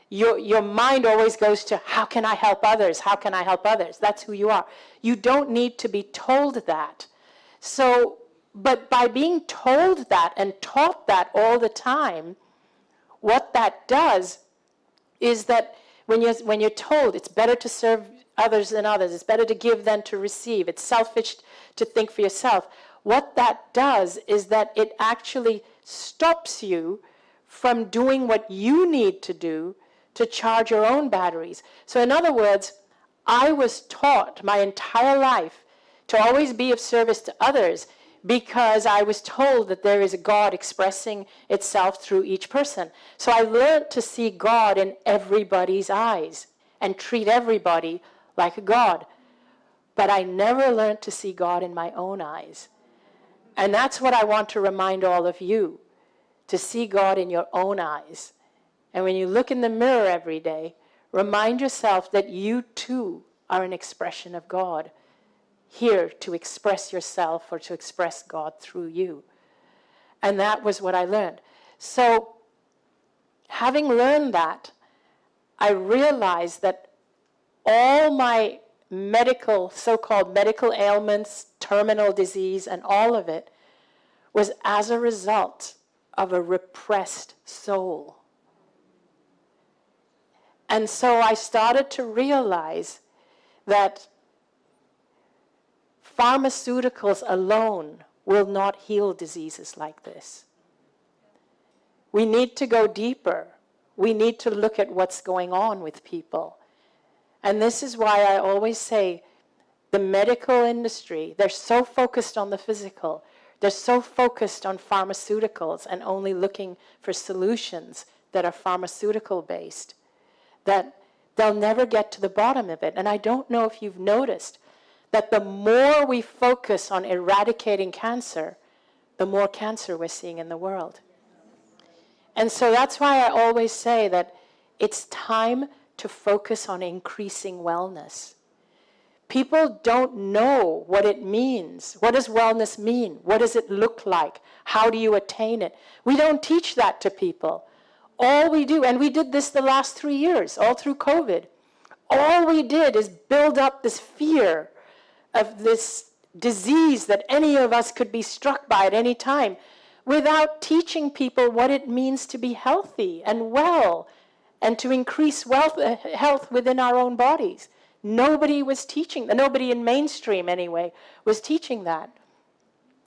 D: your mind always goes to, how can I help others? How can I help others? That's who you are. You don't need to be told that. So, but by being told that and taught that all the time, what that does is that when you're told it's better to serve others than others, it's better to give than to receive, it's selfish to think for yourself, what that does is that it actually stops you from doing what you need to do to charge your own batteries. So in other words, I was taught my entire life to always be of service to others because I was told that there is a God expressing itself through each person. So I learned to see God in everybody's eyes and treat everybody like a God. But I never learned to see God in my own eyes. And that's what I want to remind all of you, to see God in your own eyes. And when you look in the mirror every day, remind yourself that you too are an expression of God, here to express yourself or to express God through you. And that was what I learned. So, having learned that, I realized that all my so-called medical ailments, terminal disease, and all of it was as a result of a repressed soul. And so I started to realize that pharmaceuticals alone will not heal diseases like this. We need to go deeper. We need to look at what's going on with people. And this is why I always say the medical industry, they're so focused on the physical. They're so focused on pharmaceuticals and only looking for solutions that are pharmaceutical-based that they'll never get to the bottom of it. And I don't know if you've noticed that the more we focus on eradicating cancer, the more cancer we're seeing in the world. And so that's why I always say that it's time to focus on increasing wellness. People don't know what it means. What does wellness mean? What does it look like? How do you attain it? We don't teach that to people. All we do, and we did this the last 3 years, all through COVID, all we did is build up this fear of this disease that any of us could be struck by at any time without teaching people what it means to be healthy and well and to increase health within our own bodies. Nobody was teaching, nobody in mainstream anyway, was teaching that.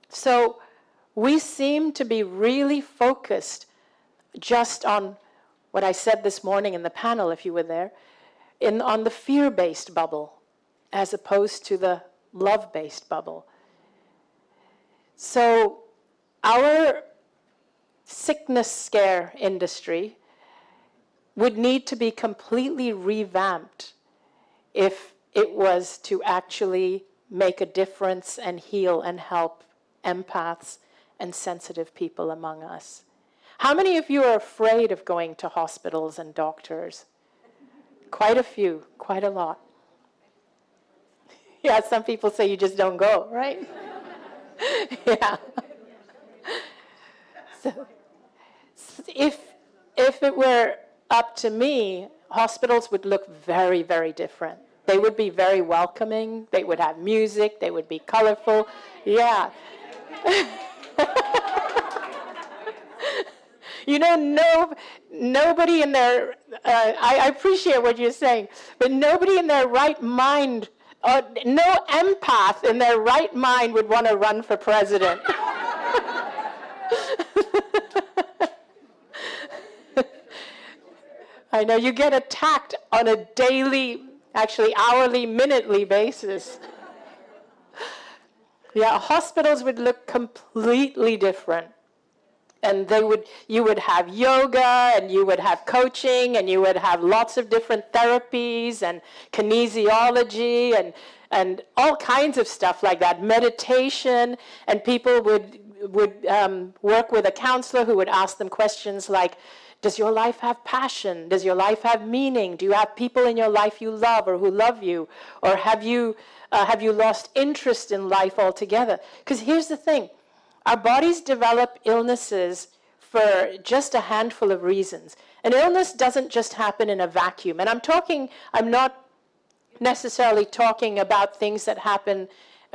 D: So we seem to be really focused just on what I said this morning in the panel, if you were there, on the fear-based bubble, as opposed to the love-based bubble. So our sickness scare industry would need to be completely revamped if it was to actually make a difference and heal and help empaths and sensitive people among us. How many of you are afraid of going to hospitals and doctors? Quite a few, quite a lot. Yeah, some people say you just don't go, right? Yeah. So, if it were up to me, hospitals would look very, very different. They would be very welcoming. They would have music. They would be colorful. Yeah. You know, nobody in their, I appreciate what you're saying, but nobody in their right mind, no empath in their right mind would want to run for president. I know you get attacked on a daily, actually hourly, minutely basis. Yeah, hospitals would look completely different. And you would have yoga, and you would have coaching, and you would have lots of different therapies and kinesiology and all kinds of stuff like that, meditation, and people would work with a counselor who would ask them questions like, does your life have passion? Does your life have meaning? Do you have people in your life you love or who love you? Or have you lost interest in life altogether? Because here's the thing. Our bodies develop illnesses for just a handful of reasons. An illness doesn't just happen in a vacuum. And I'm not necessarily talking about things that happen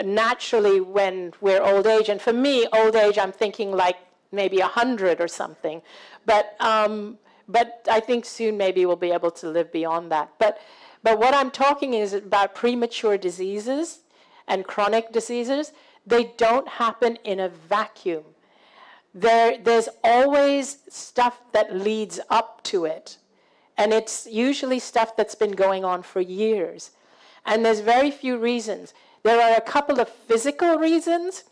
D: naturally when we're old age. And for me, old age, I'm thinking like maybe 100 or something. But I think soon maybe we'll be able to live beyond that. But what I'm talking is about premature diseases and chronic diseases. They don't happen in a vacuum. There's always stuff that leads up to it. And it's usually stuff that's been going on for years. And there's very few reasons. There are a couple of physical reasons,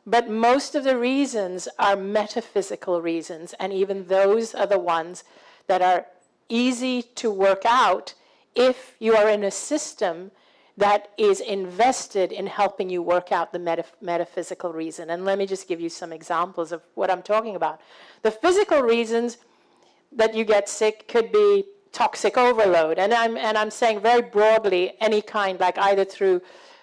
D: but most of the reasons are metaphysical reasons. And even those are the ones that are easy to work out if you are in a system that is invested in helping you work out the metaphysical reason. And let me just give you some examples of what I'm talking about. The physical reasons that you get sick could be toxic overload. And I'm saying very broadly, any kind, like either through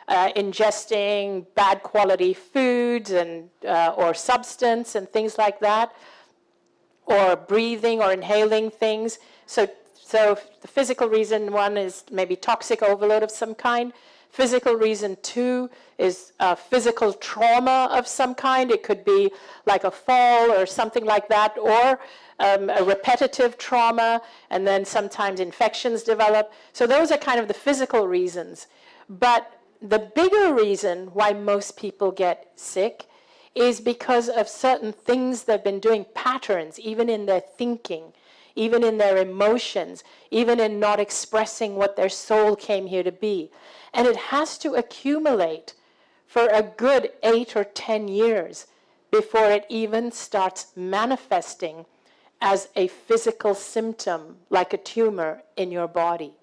D: ingesting bad quality foods and or substance and things like that, or breathing or inhaling things. So the physical reason one is maybe toxic overload of some kind. Physical reason two is physical trauma of some kind. It could be like a fall or something like that, or a repetitive trauma, and then sometimes infections develop. So those are kind of the physical reasons. But the bigger reason why most people get sick is because of certain things they've been doing, patterns, even in their thinking, even in their emotions, even in not expressing what their soul came here to be. And it has to accumulate for a good 8 or 10 years before it even starts manifesting as a physical symptom, like a tumor in your body.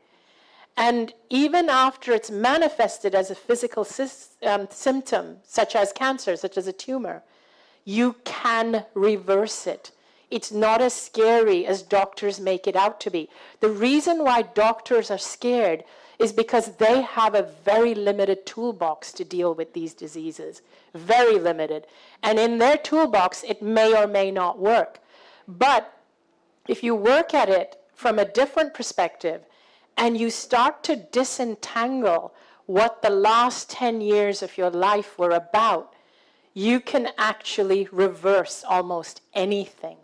D: And even after it's manifested as a physical symptom, such as cancer, such as a tumor, you can reverse it. It's not as scary as doctors make it out to be. The reason why doctors are scared is because they have a very limited toolbox to deal with these diseases. Very limited. And in their toolbox, it may or may not work. But if you work at it from a different perspective, and you start to disentangle what the last 10 years of your life were about, you can actually reverse almost anything.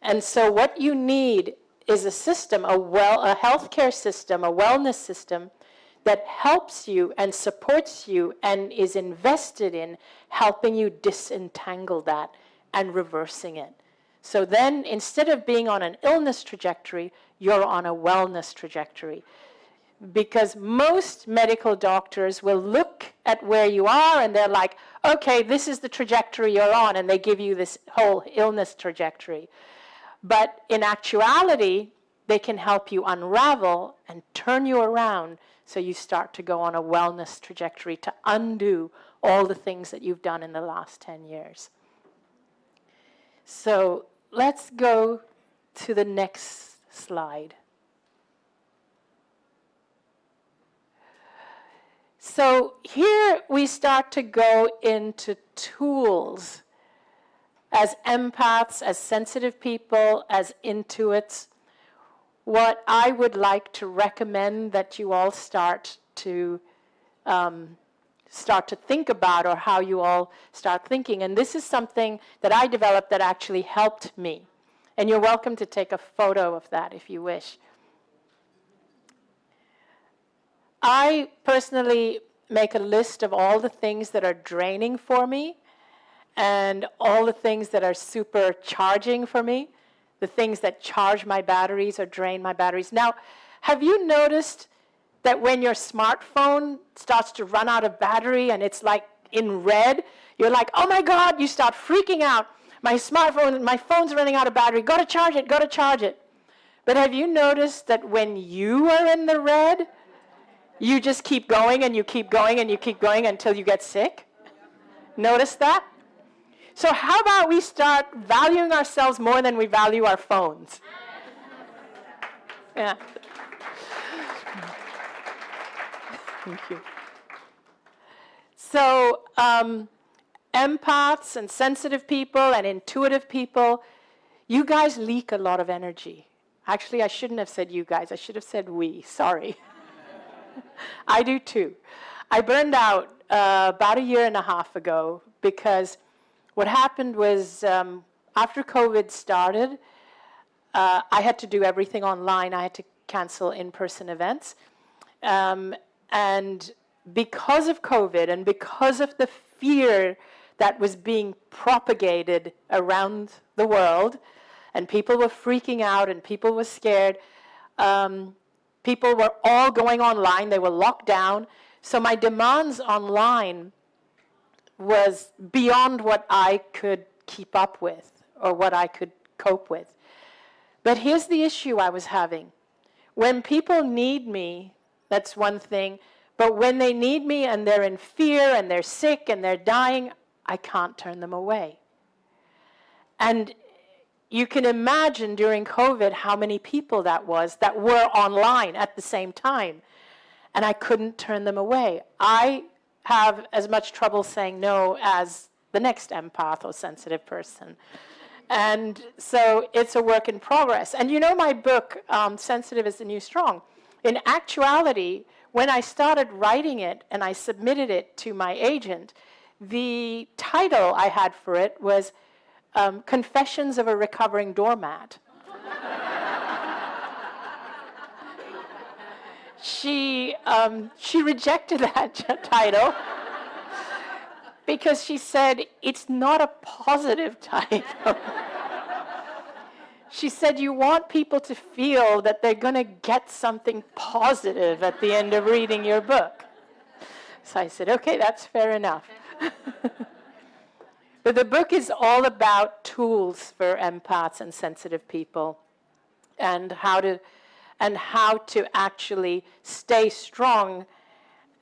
D: And so what you need is a system, a healthcare system, a wellness system that helps you and supports you and is invested in helping you disentangle that and reversing it. So then, instead of being on an illness trajectory, you're on a wellness trajectory. Because most medical doctors will look at where you are and they're like, okay, this is the trajectory you're on, and they give you this whole illness trajectory. But in actuality, they can help you unravel and turn you around so you start to go on a wellness trajectory to undo all the things that you've done in the last 10 years. So let's go to the next slide. So here we start to go into tools as empaths, as sensitive people, as intuits. What I would like to recommend that you all start to think about, or how you all start thinking. And this is something that I developed that actually helped me. And you're welcome to take a photo of that if you wish. I personally make a list of all the things that are draining for me and all the things that are supercharging for me, the things that charge my batteries or drain my batteries. Now, have you noticed that when your smartphone starts to run out of battery and it's like in red, you're like, oh my God, you start freaking out. My phone's running out of battery. Got to charge it, got to charge it. But have you noticed that when you are in the red, you just keep going and you keep going and you keep going until you get sick? Notice that? So how about we start valuing ourselves more than we value our phones? Yeah. Thank you. So empaths and sensitive people and intuitive people, you guys leak a lot of energy. Actually, I shouldn't have said you guys. I should have said we. Sorry. I do too. I burned out about 1.5 years ago because what happened was after COVID started, I had to do everything online. I had to cancel in-person events. And because of COVID and because of the fear that was being propagated around the world, and people were freaking out and people were scared, people were all going online. They were locked down. So my demands online was beyond what I could keep up with or what I could cope with. But here's the issue I was having. When people need me, that's one thing, but when they need me and they're in fear and they're sick and they're dying, I can't turn them away. And you can imagine during COVID how many people that was that were online at the same time, and I couldn't turn them away. I have as much trouble saying no as the next empath or sensitive person. And so it's a work in progress. And you know my book, Sensitive is the New Strong. In actuality, when I started writing it and I submitted it to my agent, the title I had for it was Confessions of a Recovering Doormat. She rejected that title because she said, it's not a positive title. She said, you want people to feel that they're going to get something positive at the end of reading your book. So I said, okay, that's fair enough. But the book is all about tools for empaths and sensitive people and how to actually stay strong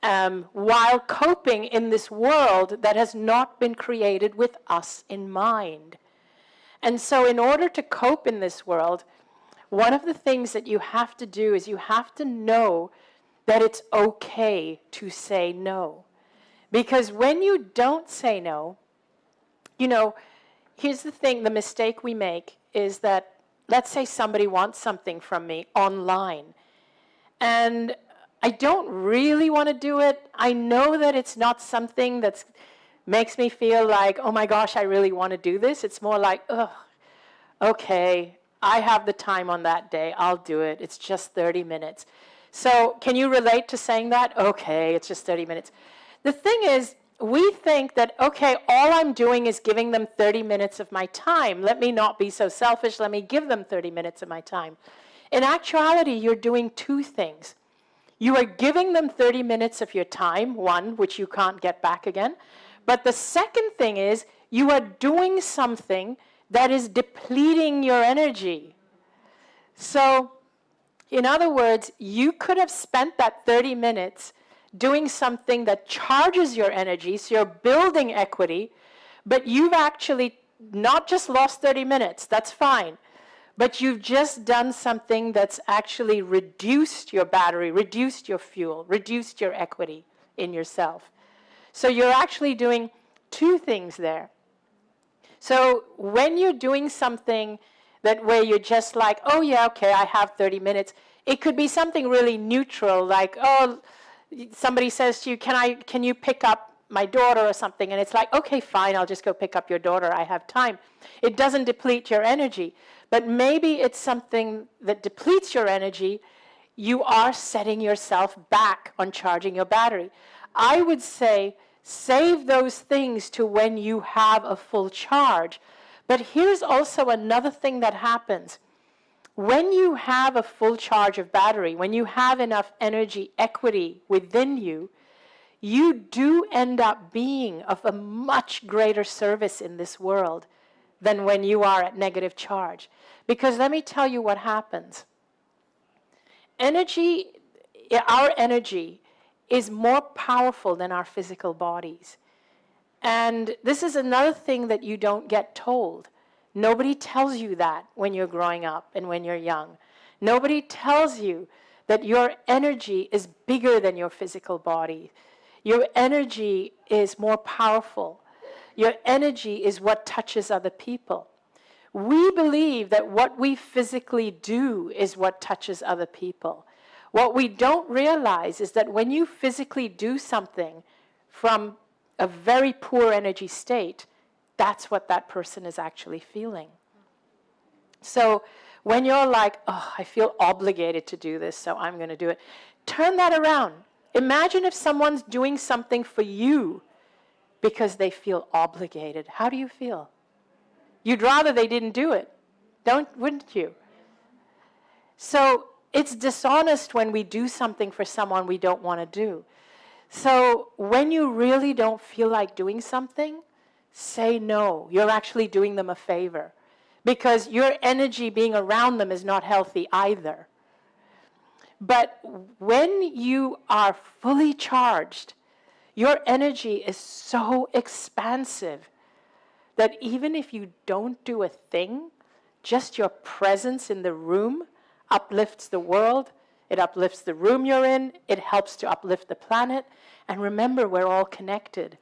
D: while coping in this world that has not been created with us in mind. And so in order to cope in this world, one of the things that you have to do is you have to know that it's okay to say no. Because when you don't say no, you know, here's the thing, the mistake we make is that, let's say somebody wants something from me online, and I don't really want to do it. I know that it's not something that makes me feel like, oh my gosh, I really want to do this. It's more like, ugh, okay, I have the time on that day. I'll do it. It's just 30 minutes. So can you relate to saying that? Okay, it's just 30 minutes. The thing is, we think that, okay, all I'm doing is giving them 30 minutes of my time. Let me not be so selfish. Let me give them 30 minutes of my time. In actuality, you're doing two things. You are giving them 30 minutes of your time, one, which you can't get back again. But the second thing is you are doing something that is depleting your energy. So, in other words, you could have spent that 30 minutes doing something that charges your energy, so you're building equity, but you've actually not just lost 30 minutes, that's fine, but you've just done something that's actually reduced your battery, reduced your fuel, reduced your equity in yourself. So you're actually doing two things there. So when you're doing something where you're just like, oh yeah, okay, I have 30 minutes, it could be something really neutral, like, oh, somebody says to you, can you pick up my daughter or something? And it's like, okay, fine, I'll just go pick up your daughter. I have time. It doesn't deplete your energy. But maybe it's something that depletes your energy. You are setting yourself back on charging your battery. I would say save those things to when you have a full charge. But here's also another thing that happens. When you have a full charge of battery, when you have enough energy equity within you, you do end up being of a much greater service in this world than when you are at negative charge. Because let me tell you what happens. Our energy is more powerful than our physical bodies. And this is another thing that you don't get told. Nobody tells you that when you're growing up and when you're young. Nobody tells you that your energy is bigger than your physical body. Your energy is more powerful. Your energy is what touches other people. We believe that what we physically do is what touches other people. What we don't realize is that when you physically do something from a very poor energy state, that's what that person is actually feeling. So when you're like, oh, I feel obligated to do this, so I'm going to do it, turn that around. Imagine if someone's doing something for you because they feel obligated. How do you feel? You'd rather they didn't do it, wouldn't you? So it's dishonest when we do something for someone we don't want to do. So when you really don't feel like doing something, say no. You're actually doing them a favor, because your energy being around them is not healthy either. But when you are fully charged, your energy is so expansive that even if you don't do a thing, just your presence in the room uplifts the world. It uplifts the room you're in. It helps to uplift the planet. And remember, we're all connected.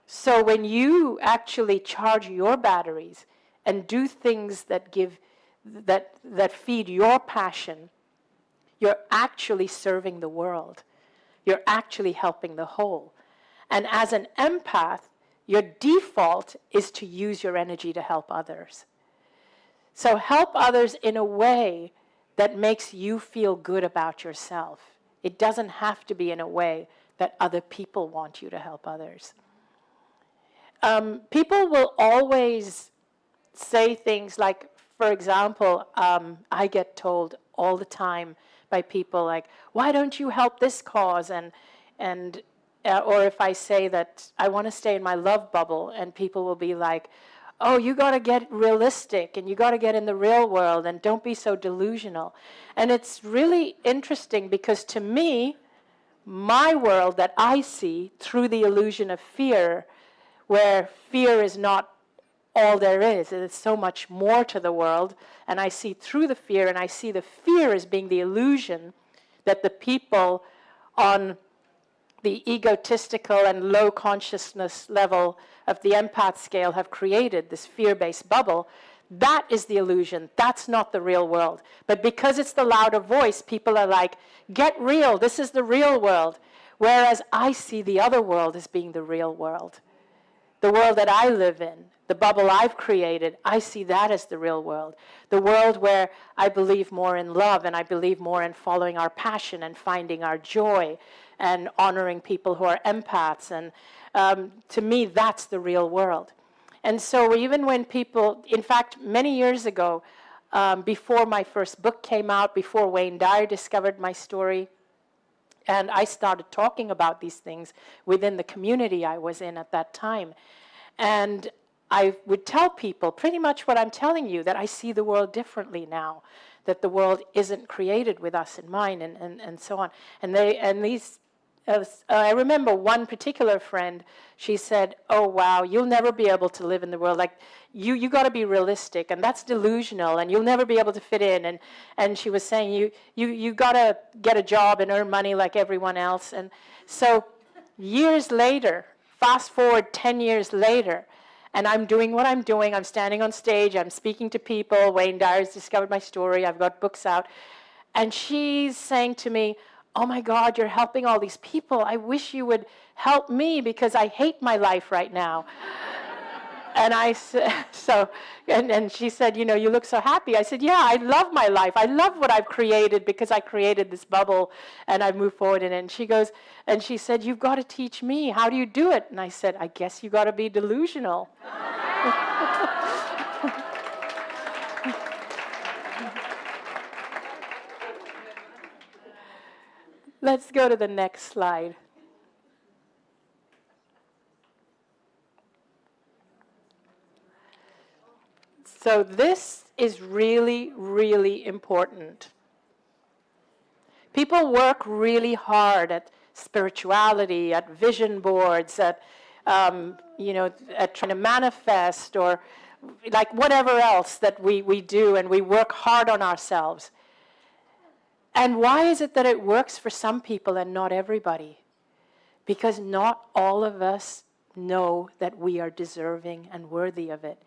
D: So when you actually charge your batteries and do things that feed your passion, you're actually serving the world. You're actually helping the whole. And as an empath, your default is to use your energy to help others. So help others in a way that makes you feel good about yourself. It doesn't have to be in a way that other people want you to help others. People will always say things like, for example, I get told all the time by people like, why don't you help this cause? Or if I say that I want to stay in my love bubble, and people will be like, oh, you got to get realistic, and you got to get in the real world, and don't be so delusional. And it's really interesting, because to me, my world that I see through the illusion of fear, where fear is not all there is, there's so much more to the world, and I see through the fear, and I see the fear as being the illusion that the people on the egotistical and low consciousness level of the empath scale have created, this fear-based bubble. That is the illusion. That's not the real world. But because it's the louder voice, people are like, get real, this is the real world. Whereas I see the other world as being the real world. The world that I live in, the bubble I've created, I see that as the real world. The world where I believe more in love, and I believe more in following our passion and finding our joy and honoring people who are empaths. And to me, that's the real world. And so even when people, in fact, many years ago, before my first book came out, before Wayne Dyer discovered my story, and I started talking about these things within the community I was in at that time. And I would tell people pretty much what I'm telling you, that I see the world differently now, that the world isn't created with us in mind, and so on. I remember one particular friend, she said, oh, wow, you'll never be able to live in the world. Like, you got to be realistic, and that's delusional, and you'll never be able to fit in. And she was saying, you got to get a job and earn money like everyone else. And so years later, fast forward 10 years later, and I'm doing what I'm doing. I'm standing on stage. I'm speaking to people. Wayne Dyer's discovered my story. I've got books out. And she's saying to me, oh my God, you're helping all these people. I wish you would help me, because I hate my life right now. And I said, and she said, you know, you look so happy. I said, yeah, I love my life. I love what I've created, because I created this bubble and I've moved forward in it. And she goes, and she said, you've got to teach me. How do you do it? And I said, I guess you got to be delusional. Let's go to the next slide. So this is really, really important. People work really hard at spirituality, at vision boards, at at trying to manifest, or like whatever else that we do, and we work hard on ourselves. And why is it that it works for some people and not everybody? Because not all of us know that we are deserving and worthy of it.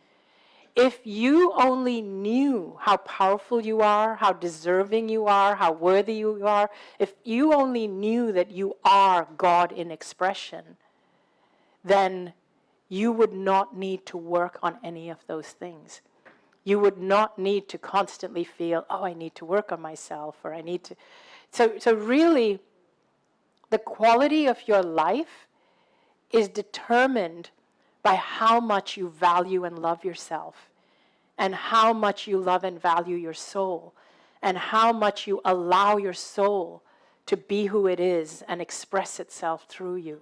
D: If you only knew how powerful you are, how deserving you are, how worthy you are, if you only knew that you are God in expression, then you would not need to work on any of those things. You would not need to constantly feel, oh, I need to work on myself, or I need to. So really, the quality of your life is determined by how much you value and love yourself, and how much you love and value your soul, and how much you allow your soul to be who it is and express itself through you.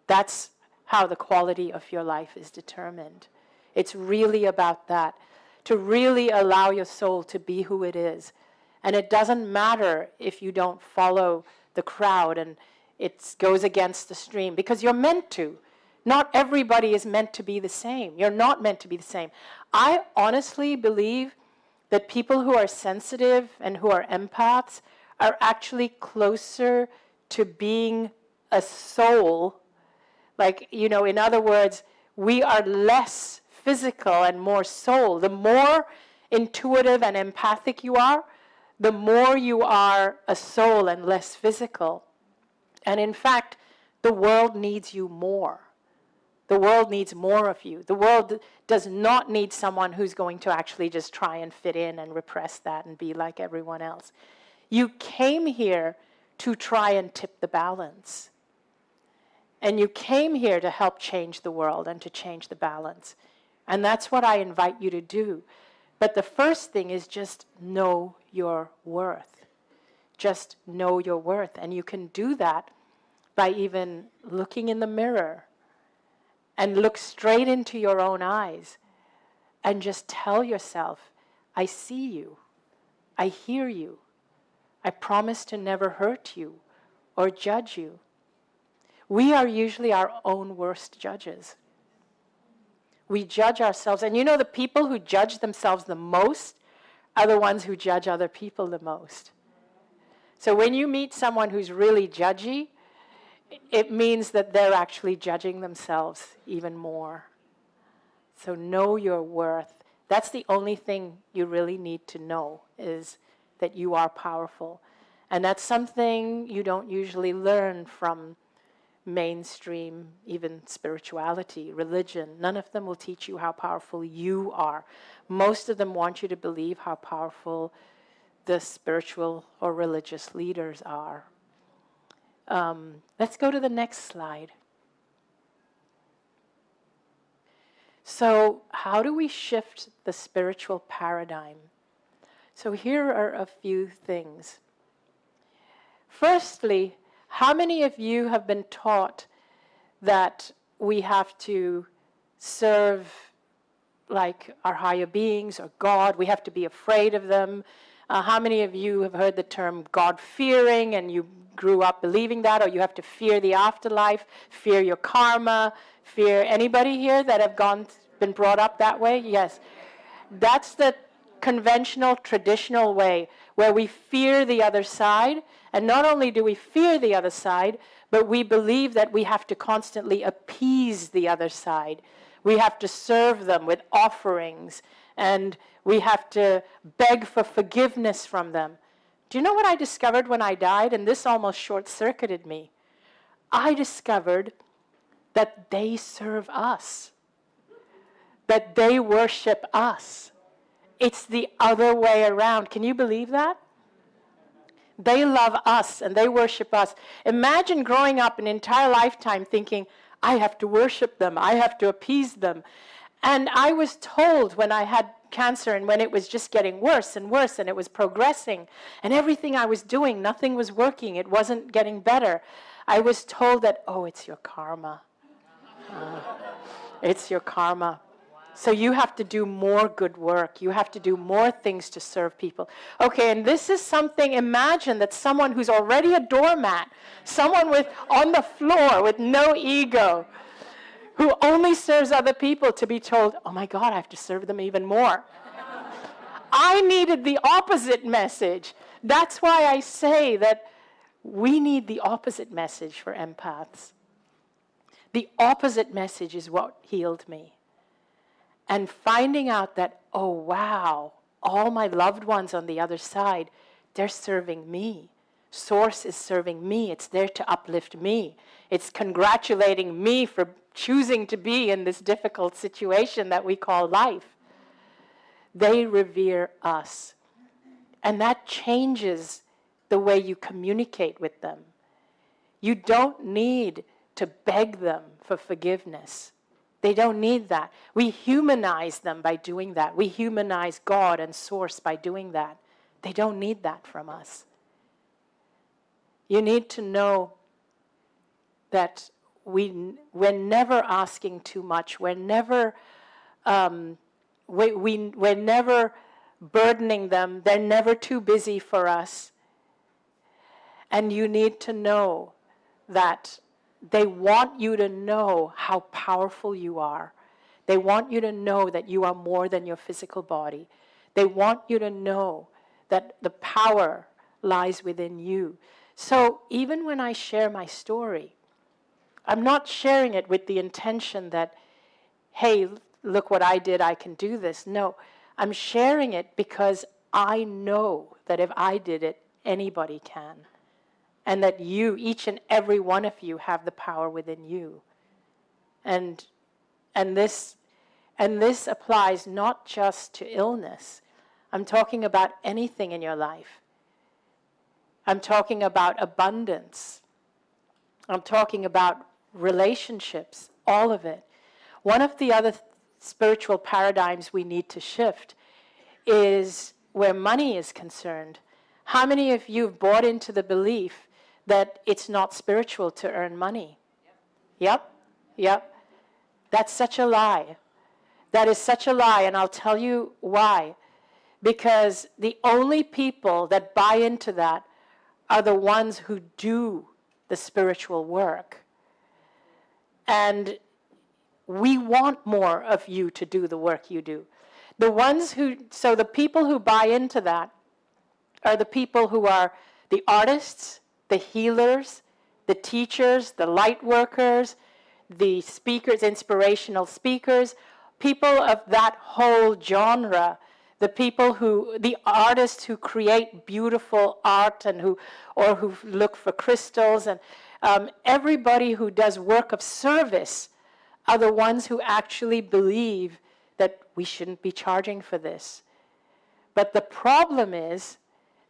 D: That's how the quality of your life is determined. It's really about that, to really allow your soul to be who it is. And it doesn't matter if you don't follow the crowd and it goes against the stream, because you're meant to. Not everybody is meant to be the same. You're not meant to be the same. I honestly believe that people who are sensitive and who are empaths are actually closer to being a soul. Like, in other words, we are less physical and more soul. The more intuitive and empathic you are, the more you are a soul and less physical. And in fact, the world needs you more. The world needs more of you. The world does not need someone who's going to actually just try and fit in and repress that and be like everyone else. You came here to try and tip the balance. And you came here to help change the world and to change the balance. And that's what I invite you to do. But the first thing is just know your worth. Just know your worth. And you can do that by even looking in the mirror and look straight into your own eyes and just tell yourself, I see you. I hear you. I promise to never hurt you or judge you. We are usually our own worst judges. We judge ourselves. And the people who judge themselves the most are the ones who judge other people the most. So when you meet someone who's really judgy, it means that they're actually judging themselves even more. So know your worth. That's the only thing you really need to know, is that you are powerful. And that's something you don't usually learn from mainstream, even spirituality, religion. None of them will teach you how powerful you are. Most of them want you to believe how powerful the spiritual or religious leaders are. Let's go to the next slide. So, how do we shift the spiritual paradigm? So here are a few things. Firstly, how many of you have been taught that we have to serve like our higher beings or God? We have to be afraid of them. How many of you have heard the term God-fearing and you grew up believing that? Or you have to fear the afterlife, fear your karma, fear anybody here that have been brought up that way? Yes. That's the conventional, traditional way where we fear the other side. And not only do we fear the other side, but we believe that we have to constantly appease the other side. We have to serve them with offerings, and we have to beg for forgiveness from them. Do you know what I discovered when I died? And this almost short-circuited me. I discovered that they serve us, that they worship us. It's the other way around. Can you believe that? They love us and they worship us. Imagine growing up an entire lifetime thinking, I have to worship them, I have to appease them. And I was told when I had cancer and when it was just getting worse and worse and it was progressing and everything I was doing, nothing was working, it wasn't getting better. I was told that, oh, it's your karma. It's your karma. So you have to do more good work. You have to do more things to serve people. Okay, and this is something, imagine that someone who's already a doormat, someone on the floor with no ego, who only serves other people, to be told, oh my God, I have to serve them even more. I needed the opposite message. That's why I say that we need the opposite message for empaths. The opposite message is what healed me. And finding out that, oh wow, all my loved ones on the other side, they're serving me. Source is serving me. It's there to uplift me. It's congratulating me for choosing to be in this difficult situation that we call life. They revere us. And that changes the way you communicate with them. You don't need to beg them for forgiveness. They don't need that. We humanize them by doing that. We humanize God and Source by doing that. They don't need that from us. You need to know that we're never asking too much. We're never we're never burdening them. They're never too busy for us. And you need to know that they want you to know how powerful you are. They want you to know that you are more than your physical body. They want you to know that the power lies within you. So even when I share my story, I'm not sharing it with the intention that, hey, look what I did, I can do this. No, I'm sharing it because I know that if I did it, anybody can. And that you, each and every one of you, have the power within you. And this applies not just to illness. I'm talking about anything in your life. I'm talking about abundance. I'm talking about relationships, all of it. One of the other spiritual paradigms we need to shift is where money is concerned. How many of you have bought into the belief that it's not spiritual to earn money? Yep. That's such a lie. That is such a lie, and I'll tell you why. Because the only people that buy into that are the ones who do the spiritual work. And we want more of you to do the work you do. So the people who buy into that are the people who are the artists, the healers, the teachers, the light workers, the speakers, inspirational speakers, people of that whole genre, the artists who create beautiful art and who look for crystals, and everybody who does work of service are the ones who actually believe that we shouldn't be charging for this. But the problem is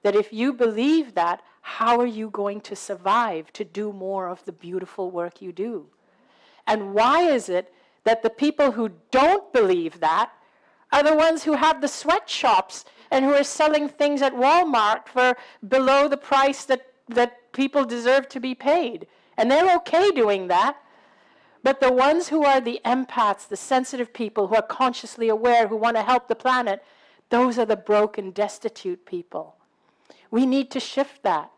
D: that if you believe that, how are you going to survive to do more of the beautiful work you do? And why is it that the people who don't believe that are the ones who have the sweatshops and who are selling things at Walmart for below the price that people deserve to be paid? And they're okay doing that. But the ones who are the empaths, the sensitive people who are consciously aware, who want to help the planet, those are the broken, destitute people. We need to shift that.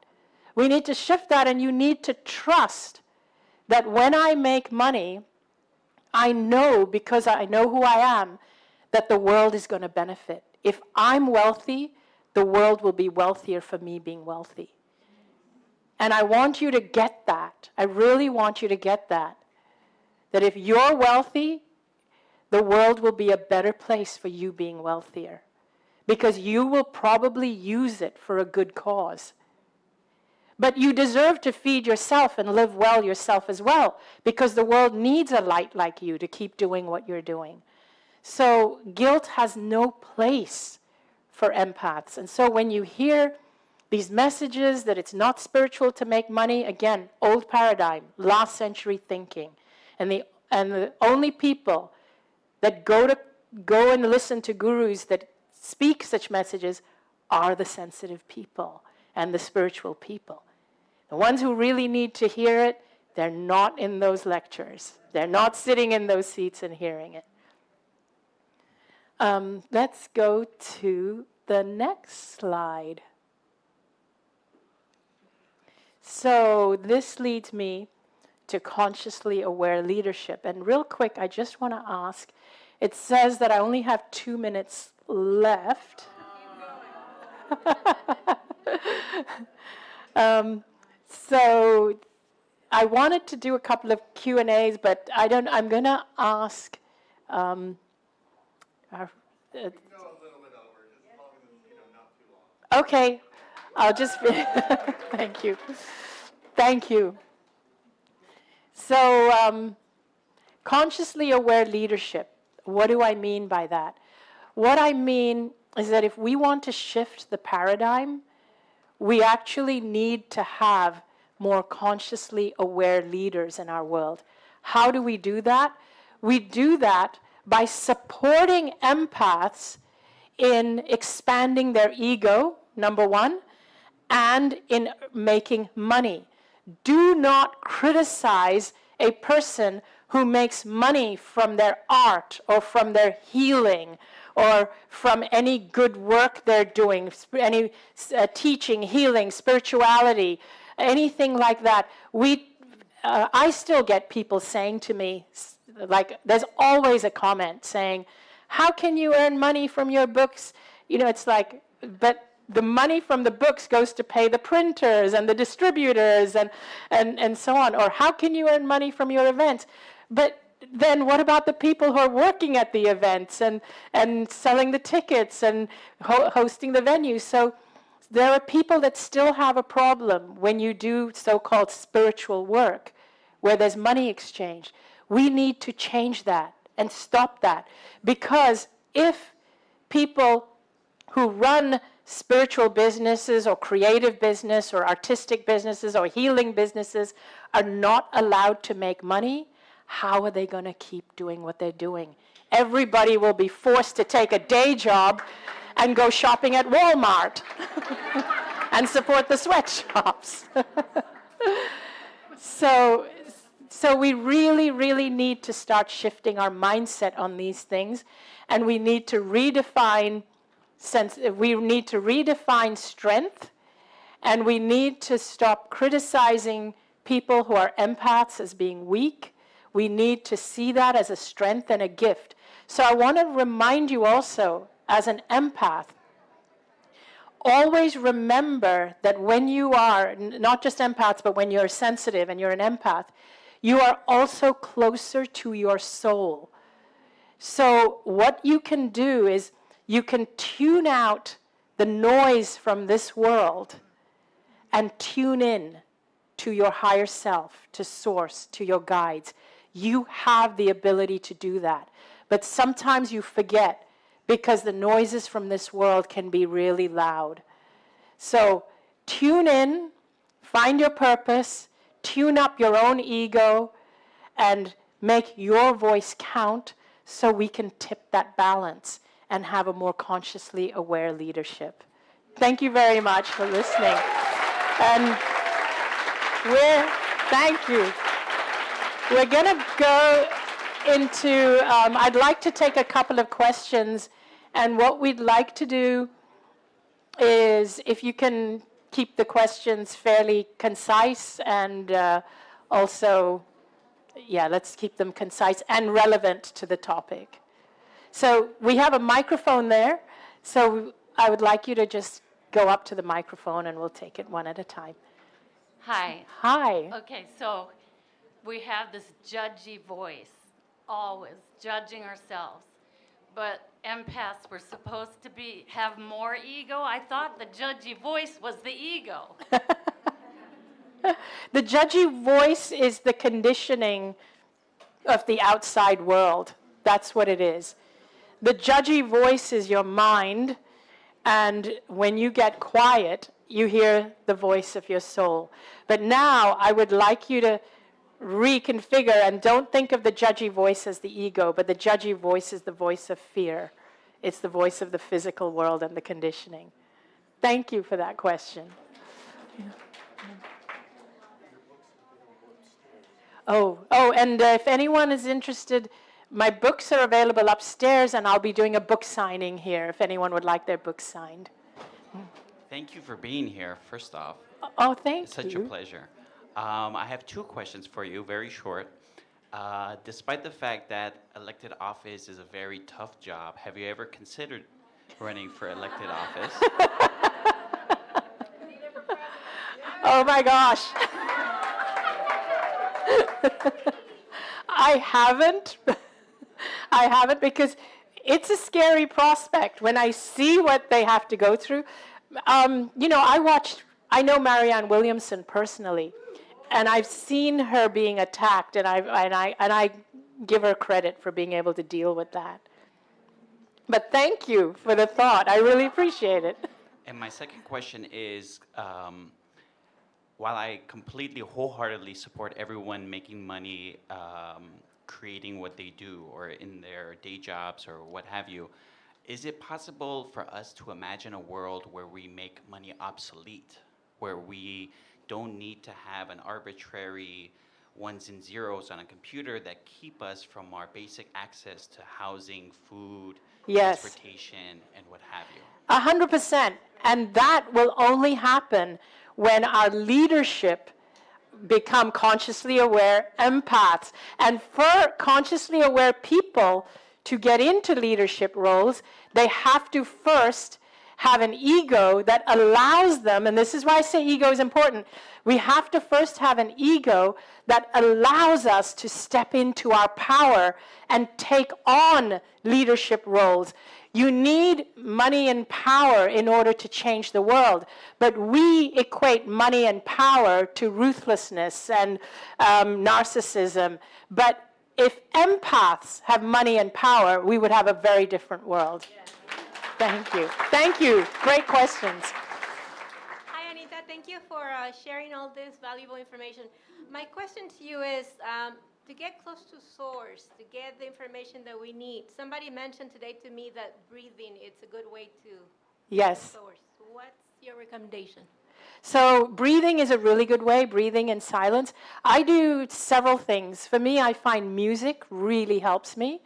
D: We need to shift that, and you need to trust that when I make money, I know, because I know who I am, that the world is going to benefit. If I'm wealthy, the world will be wealthier for me being wealthy. And I want you to get that. I really want you to get that. That if you're wealthy, the world will be a better place for you being wealthier. Because you will probably use it for a good cause. But you deserve to feed yourself and live well yourself as well, because the world needs a light like you to keep doing what you're doing. So guilt has no place for empaths. And so when you hear these messages that it's not spiritual to make money, again, old paradigm, last century thinking. And the only people that go and listen to gurus that speak such messages are the sensitive people and the spiritual people. The ones who really need to hear it, they're not in those lectures. They're not sitting in those seats and hearing it. Let's go to the next slide. So this leads me to consciously aware leadership. And real quick, I just want to ask, it says that I only have 2 minutes left. So I wanted to do a couple of Q&As, but I'm going to ask our,
C: We can go a little bit over, just as long as it's, not too long.
D: okay, I'll just, thank you. Thank you. So, consciously aware leadership, what do I mean by that? What I mean is that if we want to shift the paradigm, we actually need to have more consciously aware leaders in our world. How do we do that? We do that by supporting empaths in expanding their ego, number one, and in making money. Do not criticize a person who makes money from their art or from their healing or from any good work they're doing, any teaching, healing, spirituality, anything like that. I still get people saying to me, like, there's always a comment saying, how can you earn money from your books? It's like, but the money from the books goes to pay the printers and the distributors and so on. Or how can you earn money from your events? But then what about the people who are working at the events and selling the tickets and hosting the venues? So there are people that still have a problem when you do so-called spiritual work where there's money exchange. We need to change that and stop that, because if people who run spiritual businesses or creative business or artistic businesses or healing businesses are not allowed to make money, how are they going to keep doing what they're doing? Everybody will be forced to take a day job and go shopping at Walmart and support the sweatshops. So we really, really need to start shifting our mindset on these things, and we need to redefine strength, and we need to stop criticizing people who are empaths as being weak. We need to see that as a strength and a gift. So I want to remind you also, as an empath, always remember that when you are, not just empaths, but when you're sensitive and you're an empath, you are also closer to your soul. So what you can do is you can tune out the noise from this world and tune in to your higher self, to source, to your guides. You have the ability to do that. But sometimes you forget because the noises from this world can be really loud. So tune in, find your purpose, tune up your own ego, and make your voice count so we can tip that balance and have a more consciously aware leadership. Thank you very much for listening. And thank you. We're going to go into, I'd like to take a couple of questions, and what we'd like to do is, if you can keep the questions fairly concise and also, let's keep them concise and relevant to the topic. So we have a microphone there, so I would like you to just go up to the microphone and we'll take it one at a time.
E: Hi.
D: Hi.
E: Okay, so we have this judgy voice, always judging ourselves. But empaths were supposed to have more ego. I thought the judgy voice was the ego.
D: The judgy voice is the conditioning of the outside world. That's what it is. The judgy voice is your mind, and when you get quiet, you hear the voice of your soul. But now I would like you to reconfigure, and don't think of the judgy voice as the ego, but the judgy voice is the voice of fear. It's the voice of the physical world and the conditioning. Thank you for that question. And if anyone is interested, My books are available upstairs, and I'll be doing a book signing here if anyone would like their books signed.
F: Thank you for being here, first off.
D: Oh, thank
F: It's such
D: you.
F: a pleasure. I have two questions for you, very short. Despite the fact that elected office is a very tough job, have you ever considered running for elected office?
D: Oh my gosh. I haven't. I haven't, because it's a scary prospect when I see what they have to go through. I know Marianne Williamson personally, and I've seen her being attacked, and I give her credit for being able to deal with that. But thank you for the thought. I really appreciate it.
F: And my second question is, while I completely, wholeheartedly support everyone making money, creating what they do, or in their day jobs, or what have you, is it possible for us to imagine a world where we make money obsolete, where we don't need to have an arbitrary ones and zeros on a computer that keep us from our basic access to housing, food,
D: Yes.
F: transportation, and what have you?
D: 100%. And that will only happen when our leadership become consciously aware empaths. And for consciously aware people to get into leadership roles, they have to first have an ego that allows them, and this is why I say ego is important, we have to first have an ego that allows us to step into our power and take on leadership roles. You need money and power in order to change the world, but we equate money and power to ruthlessness and narcissism. But if empaths have money and power, we would have a very different world. Thank you. Thank you. Great questions.
G: Hi, Anita. Thank you for sharing all this valuable information. My question to you is, to get close to source, to get the information that we need. Somebody mentioned today to me that breathing, it's a good way to
D: Yes.
G: source. What's your recommendation?
D: So breathing is a really good way, breathing in silence. I do several things. For me, I find music really helps me.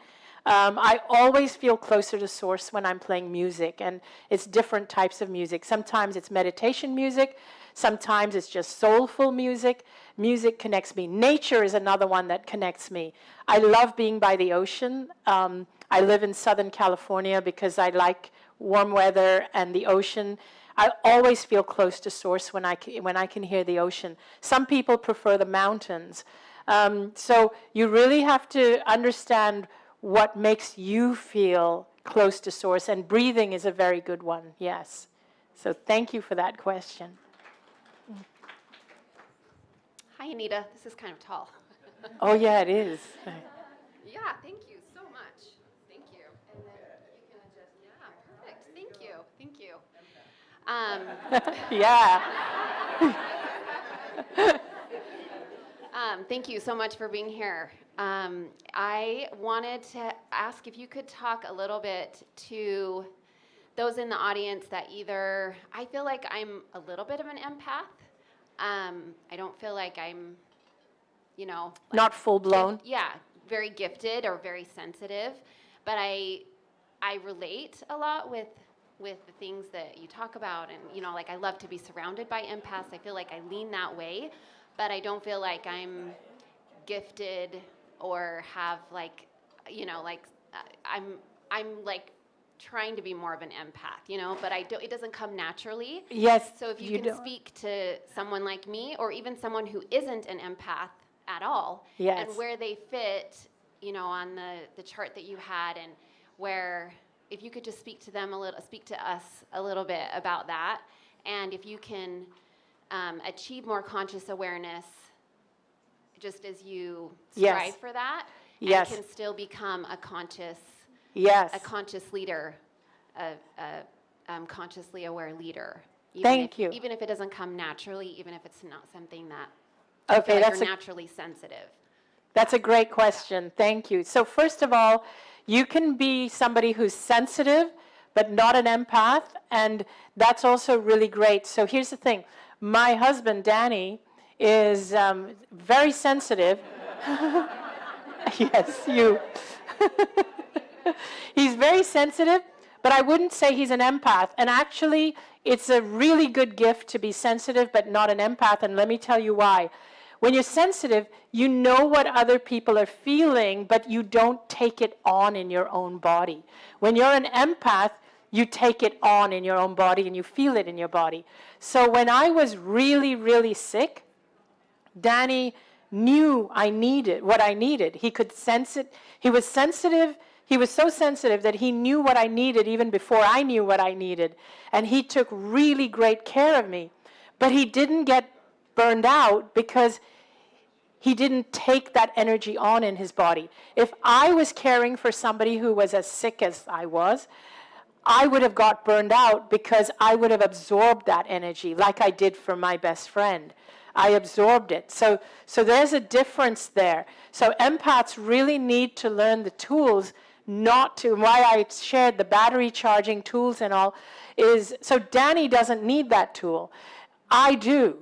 D: I always feel closer to source when I'm playing music, and it's different types of music. Sometimes it's meditation music. Sometimes it's just soulful music. Music connects me. Nature is another one that connects me. I love being by the ocean. I live in Southern California because I like warm weather and the ocean. I always feel close to source when I can hear the ocean. Some people prefer the mountains. So you really have to understand what makes you feel close to source, and breathing is a very good one, yes. So thank you for that question.
H: Hi, Anita. This is kind of tall.
D: Oh, yeah, it is.
H: Yeah, thank you so much. Thank you. And then you can adjust. Yeah, perfect. Thank you. Thank you.
D: Yeah.
H: Thank you so much for being here. I wanted to ask if you could talk a little bit to those in the audience that either, I feel like I'm a little bit of an empath. I don't feel like I'm,
D: Not full-blown?
H: Yeah, very gifted or very sensitive, but I relate a lot with the things that you talk about, and I love to be surrounded by empaths. I feel like I lean that way, but I don't feel like I'm gifted or have I'm like trying to be more of an empath, but it doesn't come naturally.
D: Yes.
H: So if you can speak to someone like me, or even someone who isn't an empath at all,
D: Yes.
H: and where they fit, on the chart that you had, and where, if you could just speak to us a little bit about that, and if you can achieve more conscious awareness, just as you strive
D: Yes.
H: for that,
D: Yes.
H: and can still become a conscious leader, a consciously aware leader.
D: Thank you.
H: Even if it doesn't come naturally, even if it's not something that
D: Okay,
H: you're naturally sensitive.
D: That's a great question. Thank you. So first of all, you can be somebody who's sensitive, but not an empath, and that's also really great. So here's the thing. My husband, Danny, is very sensitive. Yes, you. He's very sensitive, but I wouldn't say he's an empath. And actually, it's a really good gift to be sensitive but not an empath, and let me tell you why. When you're sensitive, you know what other people are feeling, but you don't take it on in your own body. When you're an empath, you take it on in your own body and you feel it in your body. So when I was really, really sick, Danny knew I needed what I needed. He could sense it. He was sensitive. He was so sensitive that he knew what I needed even before I knew what I needed. And he took really great care of me. But he didn't get burned out because he didn't take that energy on in his body. If I was caring for somebody who was as sick as I was, I would have got burned out because I would have absorbed that energy like I did for my best friend. I absorbed it. So there's a difference there. So empaths really need to learn the tools not to, why I shared the battery charging tools and all, is so Danny doesn't need that tool. I do,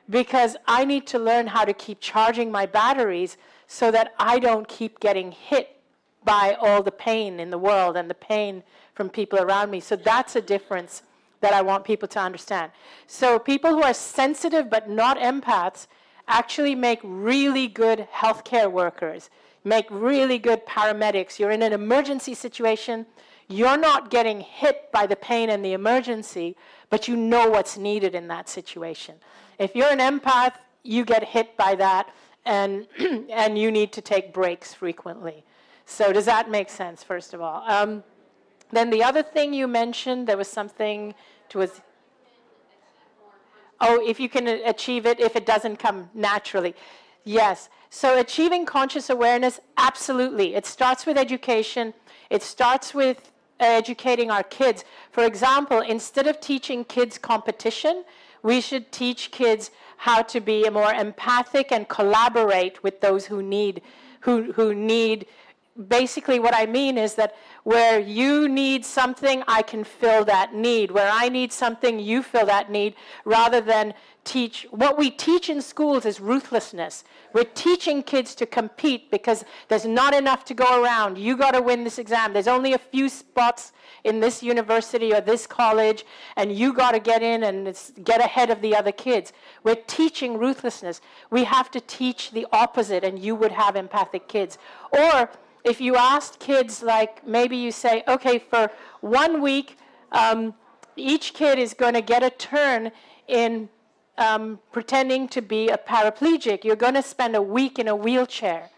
D: because I need to learn how to keep charging my batteries so that I don't keep getting hit by all the pain in the world and the pain from people around me. So that's a difference that I want people to understand. So people who are sensitive but not empaths actually make really good healthcare workers, make really good paramedics. You're in an emergency situation, you're not getting hit by the pain and the emergency, but you know what's needed in that situation. If you're an empath, you get hit by that, and and you need to take breaks frequently. So does that make sense, first of all? Then the other thing you mentioned, there was something towards, oh, if you can achieve it, if it doesn't come naturally. Yes. So achieving conscious awareness, absolutely. It starts with education. It starts with educating our kids. For example, instead of teaching kids competition, we should teach kids how to be more empathic and collaborate with those who need. Basically, what I mean is that where you need something, I can fill that need. Where I need something, you fill that need, rather than teach. What we teach in schools is ruthlessness. We're teaching kids to compete because there's not enough to go around. You got to win this exam. There's only a few spots in this university or this college, and you got to get in and get ahead of the other kids. We're teaching ruthlessness. We have to teach the opposite, and you would have empathic kids. Or if you asked kids, like maybe you say, okay, for 1 week, each kid is going to get a turn in pretending to be a paraplegic. You're going to spend a week in a wheelchair.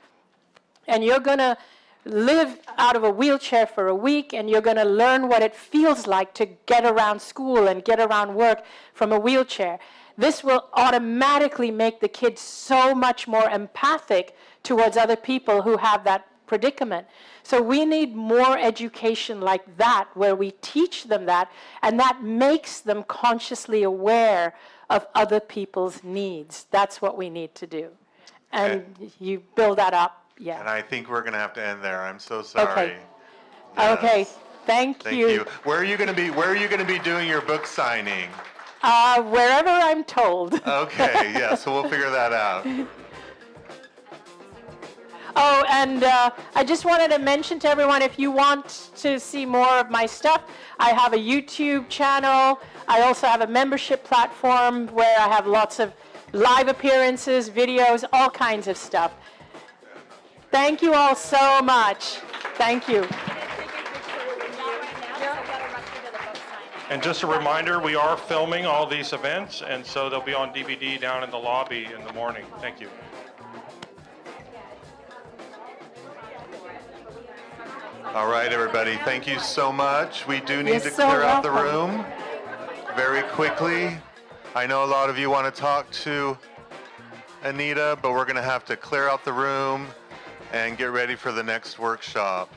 D: And you're going to live out of a wheelchair for a week, and you're going to learn what it feels like to get around school and get around work from a wheelchair. This will automatically make the kids so much more empathic towards other people who have that predicament. So we need more education like that, where we teach them that, and that makes them consciously aware of other people's needs. That's what we need to do. And you build that up, yeah.
I: And I think we're going to have to end there. I'm so sorry.
D: Okay.
I: Yes.
D: Okay. Thank you.
I: Where are you going to be? Where are you going to be doing your book signing?
D: Wherever I'm told.
I: Okay. Yeah. So we'll figure that out.
D: Oh, and I just wanted to mention to everyone, if you want to see more of my stuff, I have a YouTube channel. I also have a membership platform where I have lots of live appearances, videos, all kinds of stuff. Thank you all so much. Thank you.
J: And just a reminder, we are filming all these events, and so they'll be on DVD down in the lobby in the morning. Thank you.
I: All right, everybody. Thank you so much. We do need
D: You're
I: to
D: so
I: clear out the
D: welcome.
I: room very quickly. I know a lot of you want to talk to Anita, but we're going to have to clear out the room and get ready for the next workshop.